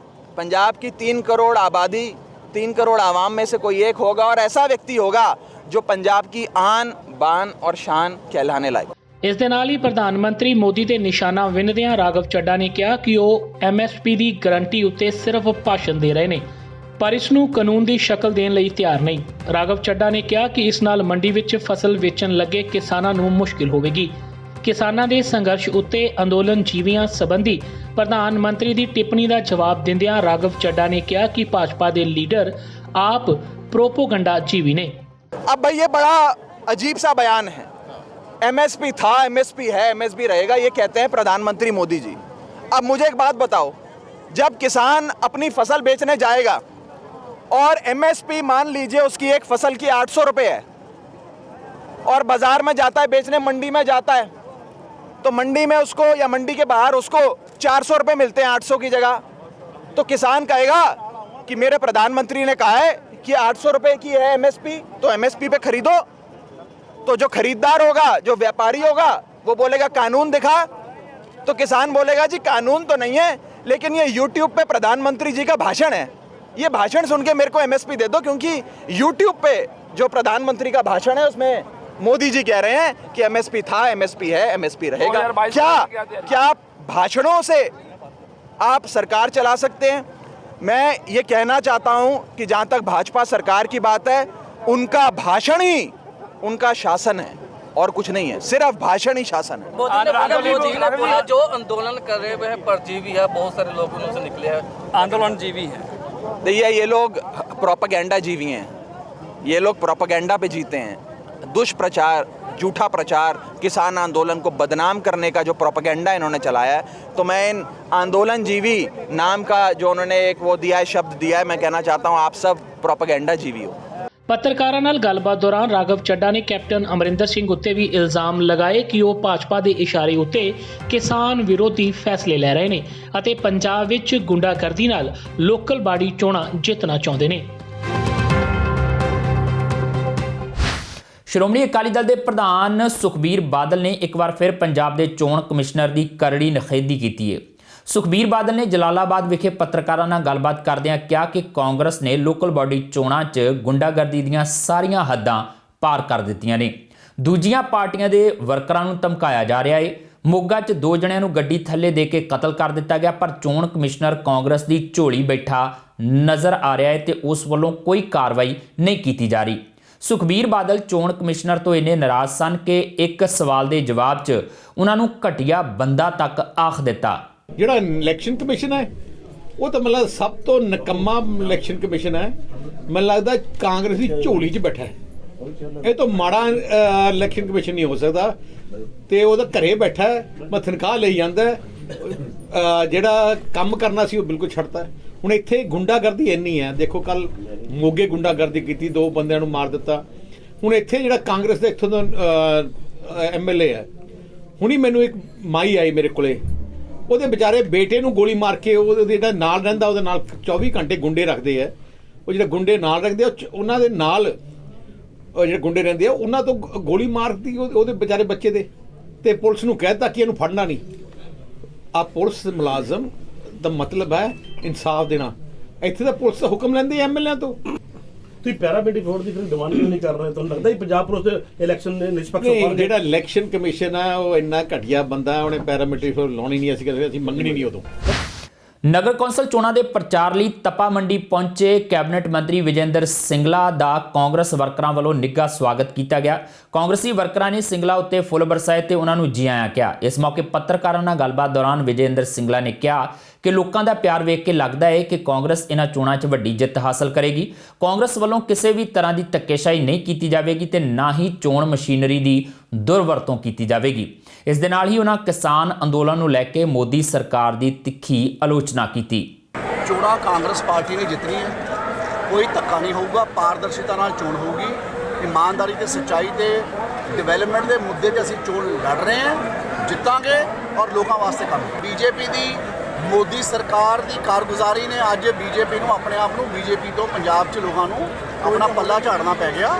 पंजाब की 3 करोड़ आबादी, 3 करोड़ आवाम में से कोई एक होगा और ऐसा व्यक्ति होगा जो पंजाब की आन बान और शान कहलाने लायक। ਇਸ ਦੇ ਨਾਲ ਹੀ ਪ੍ਰਧਾਨ ਮੰਤਰੀ ਮੋਦੀ ਦੇ ਨਿਸ਼ਾਨਾ ਵਿੰਨਦਿਆਂ ਰਾਘਵ ਚੱਡਾ ਨੇ ਕਿਹਾ ਕਿ ਉਹ MSP ਦੀ ਗਰੰਟੀ ਉੱਤੇ ਸਿਰਫ ਭਾਸ਼ਣ ਦੇ ਰਹੇ ਨੇ। ਪਰ ਇਸ ਨੂੰ ਕਾਨੂੰਨ ਦੀ ਸ਼ਕਲ ਦੇਣ ਲਈ ਤਿਆਰ ਨਹੀਂ। ਰਾਘਵ ਚੱਡਾ ਨੇ ਕਿਹਾ ਕਿ ਇਸ ਨਾਲ ਮੰਡੀ ਵਿੱਚ ਫਸਲ ਵੇਚਣ ਲੱਗੇ ਕਿਸਾਨਾਂ ਨੂੰ ਮੁਸ਼ਕਿਲ ਹੋਵੇਗੀ। ਕਿਸਾਨਾਂ ਦੇ ਸੰਘਰਸ਼ ਉੱਤੇ ਅੰਦੋਲਨ ਜੀਵੀਆਂ ਸੰਬੰਧੀ ਪ੍ਰਧਾਨ ਮੰਤਰੀ ਦੀ ਟਿੱਪਣੀ ਦਾ ਜਵਾਬ ਦਿੰਦਿਆਂ ਰਾਘਵ ਚੱਡਾ ਨੇ ਕਿਹਾ ਕਿ ਭਾਜਪਾ ਦੇ ਲੀਡਰ ਆਪ प्रोपोगंडा जीवी ने। अब भाई ये बड़ा अजीब सा बयान है। एमएसपी था, एमएसपी है, एमएसपी रहेगा, ये कहते हैं प्रधानमंत्री मोदी जी। अब मुझे एक बात बताओ, जब किसान अपनी फसल बेचने जाएगा और एमएसपी मान लीजिए उसकी एक फसल की 800 रुपये है और बाजार में जाता है बेचने, मंडी में जाता है, तो मंडी में उसको या मंडी के बाहर उसको 400 रुपये मिलते हैं 800 की जगह, तो किसान कहेगा कि मेरे प्रधानमंत्री ने कहा है कि 800 रुपये की है एमएसपी, तो एमएसपी पे खरीदो। तो जो खरीदार होगा, जो व्यापारी होगा, वो बोलेगा कानून दिखा, तो किसान बोलेगा जी कानून तो नहीं है, लेकिन ये यूट्यूब पे प्रधानमंत्री जी का भाषण है, ये भाषण सुन के मेरे को एमएसपी दे दो, क्योंकि यूट्यूब पे जो प्रधानमंत्री का भाषण है उसमें मोदी जी कह रहे हैं कि एमएसपी था, एमएसपी है, एमएसपी रहेगा। क्या भाषणों से आप सरकार चला सकते हैं? मैं ये कहना चाहता हूं कि जहां तक भाजपा सरकार की बात है, उनका भाषण ही उनका शासन है और कुछ नहीं है, सिर्फ भाषण ही शासन है। मोदी ने बोला जो आंदोलन कर रहे हैं परजीवी है, बहुत सारे लोग उनसे निकले हैं, आंदोलन जीवी है। देखिए ये लोग प्रोपेगेंडा जीवी हैं, ये लोग प्रोपेगेंडा पे जीते हैं। दुष्प्रचार, झूठा प्रचार, किसान आंदोलन को बदनाम करने का जो प्रोपेगेंडा इन्होंने चलाया है, तो मैं इन आंदोलन जीवी नाम का जो उन्होंने एक वो दिया है, शब्द दिया है, मैं कहना चाहता हूँ आप सब प्रोपेगेंडा जीवी हो। ਪੱਤਰਕਾਰਾਂ ਨਾਲ ਗੱਲਬਾਤ ਦੌਰਾਨ ਰਾਘਵ ਚੱਡਾ ਨੇ ਕੈਪਟਨ ਅਮਰਿੰਦਰ ਸਿੰਘ ਉੱਤੇ ਵੀ ਇਲਜ਼ਾਮ ਲਗਾਏ ਕਿ ਉਹ ਭਾਜਪਾ ਦੇ ਇਸ਼ਾਰੇ ਉੱਤੇ ਕਿਸਾਨ ਵਿਰੋਧੀ ਫੈਸਲੇ ਲੈ ਰਹੇ ਨੇ ਅਤੇ ਪੰਜਾਬ ਵਿੱਚ ਗੁੰਡਾਗਰਦੀ ਨਾਲ ਲੋਕਲ ਬਾਡੀ ਚੋਣਾਂ ਜਿੱਤਣਾ ਚਾਹੁੰਦੇ ਨੇ। ਸ਼੍ਰੋਮਣੀ ਅਕਾਲੀ ਦਲ ਦੇ ਪ੍ਰਧਾਨ ਸੁਖਬੀਰ ਬਾਦਲ ਨੇ ਇੱਕ ਵਾਰ ਫਿਰ ਪੰਜਾਬ ਦੇ ਚੋਣ ਕਮਿਸ਼ਨਰ ਦੀ ਕਰੜੀ ਨਿਖੇਧੀ ਕੀਤੀ ਹੈ। ਸੁਖਬੀਰ ਬਾਦਲ ਨੇ ਜਲਾਲਾਬਾਦ ਵਿਖੇ ਪੱਤਰਕਾਰਾਂ ਨਾਲ ਗੱਲਬਾਤ ਕਰਦਿਆਂ ਕਿਹਾ ਕਿ ਕਾਂਗਰਸ ਨੇ ਲੋਕਲ ਬਾਡੀ ਚੋਣਾਂ 'ਚ ਗੁੰਡਾਗਰਦੀ ਦੀਆਂ ਸਾਰੀਆਂ ਹੱਦਾਂ ਪਾਰ ਕਰ ਦਿੱਤੀਆਂ ਨੇ। ਦੂਜੀਆਂ ਪਾਰਟੀਆਂ ਦੇ ਵਰਕਰਾਂ ਨੂੰ ਧਮਕਾਇਆ ਜਾ ਰਿਹਾ ਹੈ। ਮੋਗਾ 'ਚ 2 ਜਣਿਆਂ ਨੂੰ ਗੱਡੀ ਥੱਲੇ ਦੇ ਕੇ ਕਤਲ ਕਰ ਦਿੱਤਾ ਗਿਆ, ਪਰ ਚੋਣ ਕਮਿਸ਼ਨਰ ਕਾਂਗਰਸ ਦੀ ਝੋਲੀ ਬੈਠਾ ਨਜ਼ਰ ਆ ਰਿਹਾ ਹੈ ਤੇ ਉਸ ਵੱਲੋਂ ਕੋਈ ਕਾਰਵਾਈ ਨਹੀਂ ਕੀਤੀ ਜਾ ਰਹੀ। ਸੁਖਬੀਰ ਬਾਦਲ ਚੋਣ ਕਮਿਸ਼ਨਰ ਤੋਂ ਇੰਨੇ ਨਾਰਾਜ਼ ਸਨ ਕਿ ਇੱਕ ਸਵਾਲ ਦੇ ਜਵਾਬ 'ਚ ਉਹਨਾਂ ਨੂੰ ਘਟੀਆ ਬੰਦਾ ਤੱਕ ਆਖ ਦਿੱਤਾ। ਜਿਹੜਾ ਇਲੈਕਸ਼ਨ ਕਮਿਸ਼ਨ ਹੈ ਉਹ ਤਾਂ ਮਤਲਬ ਸਭ ਤੋਂ ਨਕੰਮਾ ਇਲੈਕਸ਼ਨ ਕਮਿਸ਼ਨ ਹੈ, ਮੈਨੂੰ ਲੱਗਦਾ ਕਾਂਗਰਸ ਦੀ ਝੋਲੀ 'ਚ ਬੈਠਾ ਹੈ। ਇਹ ਤੋਂ ਮਾੜਾ ਇਲੈਕਸ਼ਨ ਕਮਿਸ਼ਨ ਨਹੀਂ ਹੋ ਸਕਦਾ ਤੇ ਉਹਦਾ ਘਰੇ ਬੈਠਾ ਹੈ, ਮੈਂ ਤਨਖਾਹ ਲਈ ਜਾਂਦਾ, ਜਿਹੜਾ ਕੰਮ ਕਰਨਾ ਸੀ ਉਹ ਬਿਲਕੁਲ ਛੱਡਤਾ। ਹੁਣ ਇੱਥੇ ਗੁੰਡਾਗਰਦੀ ਇੰਨੀ ਹੈ, ਦੇਖੋ ਕੱਲ ਮੋਗੇ ਗੁੰਡਾਗਰਦੀ ਕੀਤੀ, 2 ਬੰਦਿਆਂ ਨੂੰ ਮਾਰ ਦਿੱਤਾ। ਹੁਣ ਇੱਥੇ ਜਿਹੜਾ ਕਾਂਗਰਸ ਦਾ ਇੱਥੋਂ ਦਾ MLA ਹੈ, ਹੁਣੀ ਮੈਨੂੰ ਇੱਕ ਮਾਈ ਆਈ ਮੇਰੇ ਕੋਲੇ, ਉਹਦੇ ਵਿਚਾਰੇ ਬੇਟੇ ਨੂੰ ਗੋਲੀ ਮਾਰ ਕੇ ਉਹਦੇ ਜਿਹੜਾ ਨਾਲ ਰਹਿੰਦਾ ਉਹਦੇ ਨਾਲ 24 ਘੰਟੇ ਗੁੰਡੇ ਰੱਖਦੇ ਆ। ਉਹ ਜਿਹੜੇ ਗੁੰਡੇ ਨਾਲ ਰੱਖਦੇ ਆ ਉਹਨਾਂ ਦੇ ਨਾਲ ਜਿਹੜੇ ਗੁੰਡੇ ਰਹਿੰਦੇ ਆ ਉਹਨਾਂ ਤੋਂ ਗੋਲੀ ਮਾਰਦੀ ਉਹਦੇ ਵਿਚਾਰੇ ਬੱਚੇ ਦੇ, ਤੇ ਪੁਲਿਸ ਨੂੰ ਕਹਿਤਾ ਕਿ ਇਹਨੂੰ ਫੜਨਾ ਨਹੀਂ। ਆ ਪੁਲਿਸ ਮੁਲਾਜ਼ਮ ਦਾ ਮਤਲਬ ਹੈ ਇਨਸਾਫ ਦੇਣਾ। ਇੱਥੇ ਤਾਂ ਪੁਲਿਸ ਦਾ ਹੁਕਮ ਲੈਂਦੇ MLA ਤੋਂ। ਤੁਸੀਂ ਪੈਰਾਮਿਲਿਟਰੀ ਫੋਰਸ ਦੀ ਫਿਰ ਡਿਮਾਂਡ ਕਿਉਂ ਨਹੀਂ ਕਰ ਰਹੇ? ਤੁਹਾਨੂੰ ਲੱਗਦਾ ਹੀ ਪੰਜਾਬ ਪੁਲਿਸ ਦੇ ਇਲੈਕਸ਼ਨ ਦੇ ਨਿਸ਼ਪਕਸ਼ ਹੋਣਗੇ? ਜਿਹੜਾ ਇਲੈਕਸ਼ਨ ਕਮਿਸ਼ਨ ਆ ਉਹ ਇੰਨਾ ਘਟੀਆ ਬੰਦਾ, ਉਹਨੇ ਪੈਰਾਮਿਲਿਟਰੀ ਫੋਰਸ ਲਾਉਣੀ ਨਹੀਂ, ਅਸੀਂ ਮੰਗਣੀ ਨਹੀਂ ਉਦੋਂ। ਨਗਰ ਕੌਂਸਲ ਚੋਣਾਂ ਦੇ ਪ੍ਰਚਾਰ ਲਈ ਤਪਾ ਮੰਡੀ ਪਹੁੰਚੇ ਕੈਬਨਿਟ ਮੰਤਰੀ ਵਿਜੇਂਦਰ ਸਿੰਗਲਾ ਦਾ ਕਾਂਗਰਸ ਵਰਕਰਾਂ ਵੱਲੋਂ ਨਿੱਘਾ ਸਵਾਗਤ ਕੀਤਾ ਗਿਆ। ਕਾਂਗਰਸੀ ਵਰਕਰਾਂ ਨੇ ਸਿੰਗਲਾ ਉੱਤੇ ਫੁੱਲ ਬਰਸਾਏ ਤੇ ਉਹਨਾਂ ਨੂੰ ਜੀ ਆਇਆਂ ਕਿਹਾ। ਇਸ ਮੌਕੇ ਪੱਤਰਕਾਰਾਂ ਨਾਲ ਗੱਲਬਾਤ ਦੌਰਾਨ ਵਿਜੇਂਦਰ ਸਿੰਗਲਾ ਨੇ ਕਿਹਾ ਕਿ ਲੋਕਾਂ ਦਾ ਪਿਆਰ ਵੇਖ ਕੇ ਲੱਗਦਾ ਹੈ ਕਿ ਕਾਂਗਰਸ ਇਹਨਾਂ ਚੋਣਾਂ 'ਚ ਵੱਡੀ ਜਿੱਤ ਹਾਸਲ ਕਰੇਗੀ। ਕਾਂਗਰਸ ਵੱਲੋਂ ਕਿਸੇ ਵੀ ਤਰ੍ਹਾਂ ਦੀ ਧੱਕੇਸ਼ਾਹੀ ਨਹੀਂ ਕੀਤੀ ਜਾਵੇਗੀ ਤੇ ਨਾ ਹੀ ਚੋਣ ਮਸ਼ੀਨਰੀ ਦੀ ਦੁਰਵਰਤੋਂ ਕੀਤੀ ਜਾਵੇਗੀ। ਇਸ ਦੇ ਨਾਲ ਹੀ ਉਹਨਾਂ ਕਿਸਾਨ ਅੰਦੋਲਨ ਨੂੰ ਲੈ ਕੇ ਮੋਦੀ ਸਰਕਾਰ ਦੀ ਤਿੱਖੀ ਆਲੋਚਨਾ ਕੀਤੀ। ਚੋਣਾਂ ਕਾਂਗਰਸ ਪਾਰਟੀ ਨੇ ਜਿੱਤਣੀ ਹੈ, ਕੋਈ ਧੱਕਾ ਨਹੀਂ ਹੋਊਗਾ, ਪਾਰਦਰਸ਼ਤਾ ਨਾਲ ਚੋਣ ਹੋਊਗੀ, ਇਮਾਨਦਾਰੀ ਤੇ ਸੱਚਾਈ ਤੇ ਡਿਵੈਲਪਮੈਂਟ ਦੇ ਮੁੱਦੇ ਤੇ ਅਸੀਂ ਚੋਣ ਲੜ ਰਹੇ ਹਾਂ, ਜਿੱਤਾਂਗੇ ਔਰ ਲੋਕਾਂ ਵਾਸਤੇ ਕੰਮ। ਬੀਜੇਪੀ ਦੀ ਮੋਦੀ ਸਰਕਾਰ ਦੀ ਕਾਰਗੁਜ਼ਾਰੀ ਨੇ ਅੱਜ ਬੀਜੇਪੀ ਨੂੰ ਆਪਣੇ ਆਪ ਨੂੰ ਬੀਜੇਪੀ ਤੋਂ ਪੰਜਾਬ 'ਚ ਲੋਕਾਂ ਨੂੰ ਆਪਣਾ ਪੱਲਾ ਝਾੜਨਾ ਪੈ ਗਿਆ,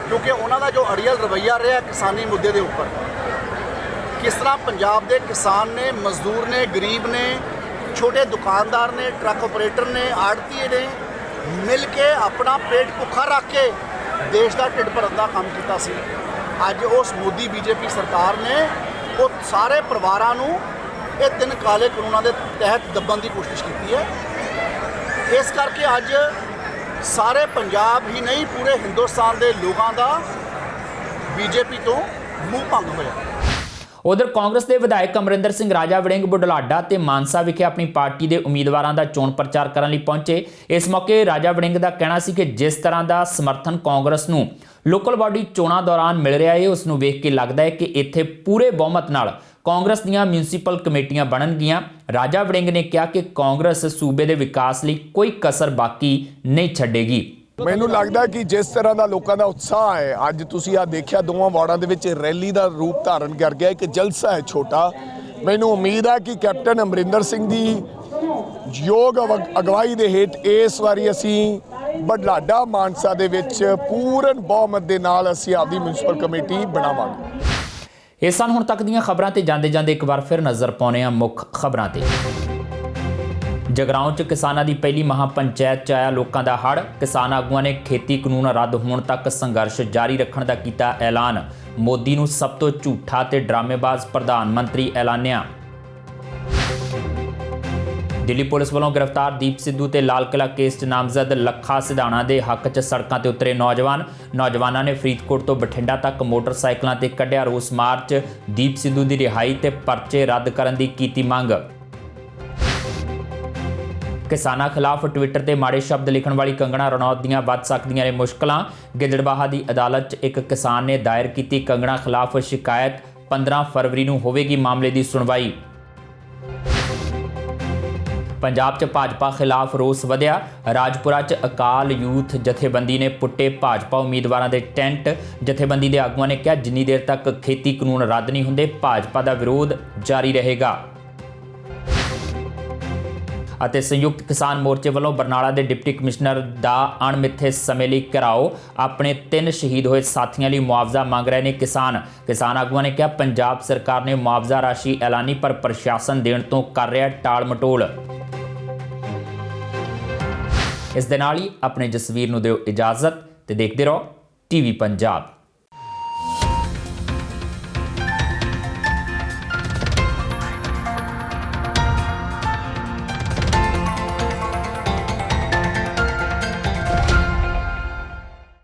ਕਿਉਂਕਿ ਉਹਨਾਂ ਦਾ ਜੋ ਅੜੀਅਲ ਰਵੱਈਆ ਰਿਹਾ ਕਿਸਾਨੀ ਮੁੱਦੇ ਦੇ ਉੱਪਰ, ਕਿਸ ਤਰ੍ਹਾਂ ਪੰਜਾਬ ਦੇ ਕਿਸਾਨ ਨੇ, ਮਜ਼ਦੂਰ ਨੇ, ਗਰੀਬ ਨੇ, ਛੋਟੇ ਦੁਕਾਨਦਾਰ ਨੇ, ਟਰੱਕ ਆਪਰੇਟਰ ਨੇ, ਆੜਤੀਏ ਨੇ ਮਿਲ ਕੇ ਆਪਣਾ ਪੇਟ ਭੁੱਖਾ ਰੱਖ ਕੇ ਦੇਸ਼ ਦਾ ਢਿੱਡ ਭਰਨ ਦਾ ਕੰਮ ਕੀਤਾ ਸੀ। ਅੱਜ ਉਸ ਮੋਦੀ ਬੀਜੇਪੀ ਸਰਕਾਰ ਨੇ ਉਹ ਸਾਰੇ ਪਰਿਵਾਰਾਂ ਨੂੰ ਇਹ 3 ਕਾਲੇ ਕਾਨੂੰਨਾਂ ਦੇ ਤਹਿਤ ਦੱਬਣ ਦੀ ਕੋਸ਼ਿਸ਼ ਕੀਤੀ ਹੈ। ਇਸ ਕਰਕੇ ਅੱਜ ਸਾਰੇ ਪੰਜਾਬ ਹੀ ਨਹੀਂ ਪੂਰੇ ਹਿੰਦੁਸਤਾਨ ਦੇ ਲੋਕਾਂ ਦਾ ਬੀਜੇਪੀ ਤੋਂ ਮੂੰਹ ਭੰਗ ਹੋਇਆ। ਉਧਰ ਕਾਂਗਰਸ ਦੇ ਵਿਧਾਇਕ ਅਮਰਿੰਦਰ ਸਿੰਘ ਰਾਜਾ ਵੜਿੰਗ ਬੁਢਲਾਡਾ ਤੇ ਮਾਨਸਾ ਵਿਖੇ ਆਪਣੀ ਪਾਰਟੀ ਦੇ ਉਮੀਦਵਾਰਾਂ ਦਾ ਚੋਣ ਪ੍ਰਚਾਰ ਕਰਨ ਲਈ ਪਹੁੰਚੇ। ਇਸ ਮੌਕੇ ਰਾਜਾ ਵੜਿੰਗ ਦਾ ਕਹਿਣਾ ਸੀ ਕਿ ਜਿਸ ਤਰ੍ਹਾਂ ਦਾ ਸਮਰਥਨ ਕਾਂਗਰਸ ਨੂੰ ਲੋਕਲ ਬਾਡੀ ਚੋਣਾਂ ਦੌਰਾਨ ਮਿਲ ਰਿਹਾ ਹੈ, ਉਸ ਨੂੰ ਵੇਖ ਕੇ ਲੱਗਦਾ ਹੈ ਕਿ ਇੱਥੇ ਪੂਰੇ ਬਹੁਮਤ ਨਾਲ ਕਾਂਗਰਸ ਦੀਆਂ ਮਿਊਨਿਸਪਲ ਕਮੇਟੀਆਂ ਬਣਨਗੀਆਂ। ਰਾਜਾ ਵੜਿੰਗ ਨੇ ਕਿਹਾ ਕਿ ਕਾਂਗਰਸ ਸੂਬੇ ਦੇ ਵਿਕਾਸ ਲਈ ਕੋਈ ਕਸਰ ਬਾਕੀ ਨਹੀਂ ਛੱਡੇਗੀ। ਮੈਨੂੰ ਲੱਗਦਾ ਕਿ ਜਿਸ ਤਰ੍ਹਾਂ ਦਾ ਲੋਕਾਂ ਦਾ ਉਤਸ਼ਾਹ ਹੈ, ਅੱਜ ਤੁਸੀਂ ਆ ਦੇਖਿਆ ਦੋਵਾਂ ਵਾਰਡਾਂ ਦੇ ਵਿੱਚ ਰੈਲੀ ਦਾ ਰੂਪ ਧਾਰਨ ਕਰ ਗਿਆ, ਇੱਕ ਜਲਸਾ ਹੈ ਛੋਟਾ। ਮੈਨੂੰ ਉਮੀਦ ਹੈ ਕਿ ਕੈਪਟਨ ਅਮਰਿੰਦਰ ਸਿੰਘ ਦੀ ਯੋਗ ਅਗਵਾਈ ਦੇ ਹੇਠ ਇਸ ਵਾਰੀ ਅਸੀਂ ਬੁਢਲਾਡਾ ਮਾਨਸਾ ਦੇ ਵਿੱਚ ਪੂਰਨ ਬਹੁਮਤ ਦੇ ਨਾਲ ਅਸੀਂ ਆਪਦੀ ਮਿਊਨਿਸਪਲ ਕਮੇਟੀ ਬਣਾਵਾਂਗੇ। ਇਹ ਸਨ ਹੁਣ ਤੱਕ ਦੀਆਂ ਖਬਰਾਂ ਤੇ ਜਾਂਦੇ ਇੱਕ ਵਾਰ ਫਿਰ ਨਜ਼ਰ ਪਾਉਂਦੇ ਹਾਂ ਮੁੱਖ ਖਬਰਾਂ ਤੇ। ਜਗਰਾਉਂ 'ਚ ਕਿਸਾਨਾਂ ਦੀ ਪਹਿਲੀ ਮਹਾ ਪੰਚਾਇਤ 'ਚ ਆਇਆ ਲੋਕਾਂ ਦਾ ਹੜ੍ਹ। ਕਿਸਾਨ ਆਗੂਆਂ ਨੇ ਖੇਤੀ ਕਾਨੂੰਨ ਰੱਦ ਹੋਣ ਤੱਕ ਸੰਘਰਸ਼ ਜਾਰੀ ਰੱਖਣ ਦਾ ਕੀਤਾ ਐਲਾਨ। ਮੋਦੀ ਨੂੰ ਸਭ ਤੋਂ ਝੂਠਾ ਤੇ ਡਰਾਮੇਬਾਜ਼ ਪ੍ਰਧਾਨ ਮੰਤਰੀ ਐਲਾਨਿਆ। ਦਿੱਲੀ ਪੁਲਿਸ ਵੱਲੋਂ ਗ੍ਰਿਫਤਾਰ ਦੀਪ ਸਿੱਧੂ ਤੇ ਲਾਲ ਕਿਲਾ ਕੇਸ 'ਚ ਨਾਮਜ਼ਦ ਲੱਖਾ ਸਿਧਾਣਾ ਦੇ ਹੱਕ 'ਚ ਸੜਕਾਂ ਤੇ ਉਤਰੇ ਨੌਜਵਾਨਾਂ ਨੇ ਫਰੀਦਕੋਟ ਤੋਂ ਬਠਿੰਡਾ ਤੱਕ ਮੋਟਰਸਾਈਕਲਾਂ ਤੇ ਕੱਢਿਆ ਰੋਸ ਮਾਰਚ। ਦੀਪ ਸਿੱਧੂ ਦੀ ਰਿਹਾਈ ਤੇ ਪਰਚੇ ਰੱਦ ਕਰਨ ਦੀ ਕੀਤੀ ਮੰਗ। ਕਿਸਾਨਾਂ ਖਿਲਾਫ ਟਵਿੱਟਰ ਤੇ ਮਾੜੇ ਸ਼ਬਦ ਲਿਖਣ ਵਾਲੀ ਕੰਗਣਾ ਰਣੌਤ ਦੀਆਂ ਵੱਧ ਸਕਦੀਆਂ ਨੇ ਮੁਸ਼ਕਲਾਂ। ਗਿੱਦੜਬਾਹਾ ਦੀ ਅਦਾਲਤ 'ਚ ਇੱਕ ਕਿਸਾਨ ਨੇ ਦਾਇਰ ਕੀਤੀ ਕੰਗਣਾ ਖਿਲਾਫ ਸ਼ਿਕਾਇਤ। 15 ਫਰਵਰੀ ਨੂੰ ਹੋਵੇਗੀ ਮਾਮਲੇ ਦੀ ਸੁਣਵਾਈ। ਪੰਜਾਬ 'ਚ ਭਾਜਪਾ ਖਿਲਾਫ ਰੋਸ ਵਧਿਆ। ਰਾਜਪੁਰਾ 'ਚ ਅਕਾਲ ਯੂਥ ਜਥੇਬੰਦੀ ਨੇ ਪੁੱਟੇ ਭਾਜਪਾ ਉਮੀਦਵਾਰਾਂ ਦੇ ਟੈਂਟ। ਜਥੇਬੰਦੀ ਦੇ ਆਗੂਆਂ ਨੇ ਕਿਹਾ ਜਿੰਨੀ ਦੇਰ ਤੱਕ ਖੇਤੀ ਕਾਨੂੰਨ ਰੱਦ ਨਹੀਂ ਹੁੰਦੇ ਭਾਜਪਾ ਦਾ ਵਿਰੋਧ ਜਾਰੀ ਰਹੇਗਾ। ਅਤੇ ਸੰਯੁਕਤ ਕਿਸਾਨ ਮੋਰਚੇ ਵੱਲੋਂ ਬਰਨਾਲਾ ਦੇ ਡਿਪਟੀ ਕਮਿਸ਼ਨਰ ਦਾ ਅਣਮਿੱਥੇ ਸਮੇਂ ਲਈ ਘਿਰਾਓ। ਆਪਣੇ 3 ਸ਼ਹੀਦ ਹੋਏ ਸਾਥੀਆਂ ਲਈ ਮੁਆਵਜ਼ਾ ਮੰਗ ਰਹੇ ਨੇ ਕਿਸਾਨ ਆਗੂਆਂ ਨੇ ਕਿਹਾ ਪੰਜਾਬ ਸਰਕਾਰ ਨੇ ਮੁਆਵਜ਼ਾ ਰਾਸ਼ੀ ਐਲਾਨੀ ਪਰ ਪ੍ਰਸ਼ਾਸਨ ਦੇਣ ਤੋਂ ਕਰ ਰਿਹਾ ਟਾਲ ਮਟੋਲ। ਇਸ ਦੇ ਨਾਲ ਹੀ ਆਪਣੇ ਜਸਵੀਰ ਨੂੰ ਦਿਓ ਇਜਾਜ਼ਤ ਤੇ ਦੇਖਦੇ ਰਹੋ ਟੀਵੀ ਪੰਜਾਬ।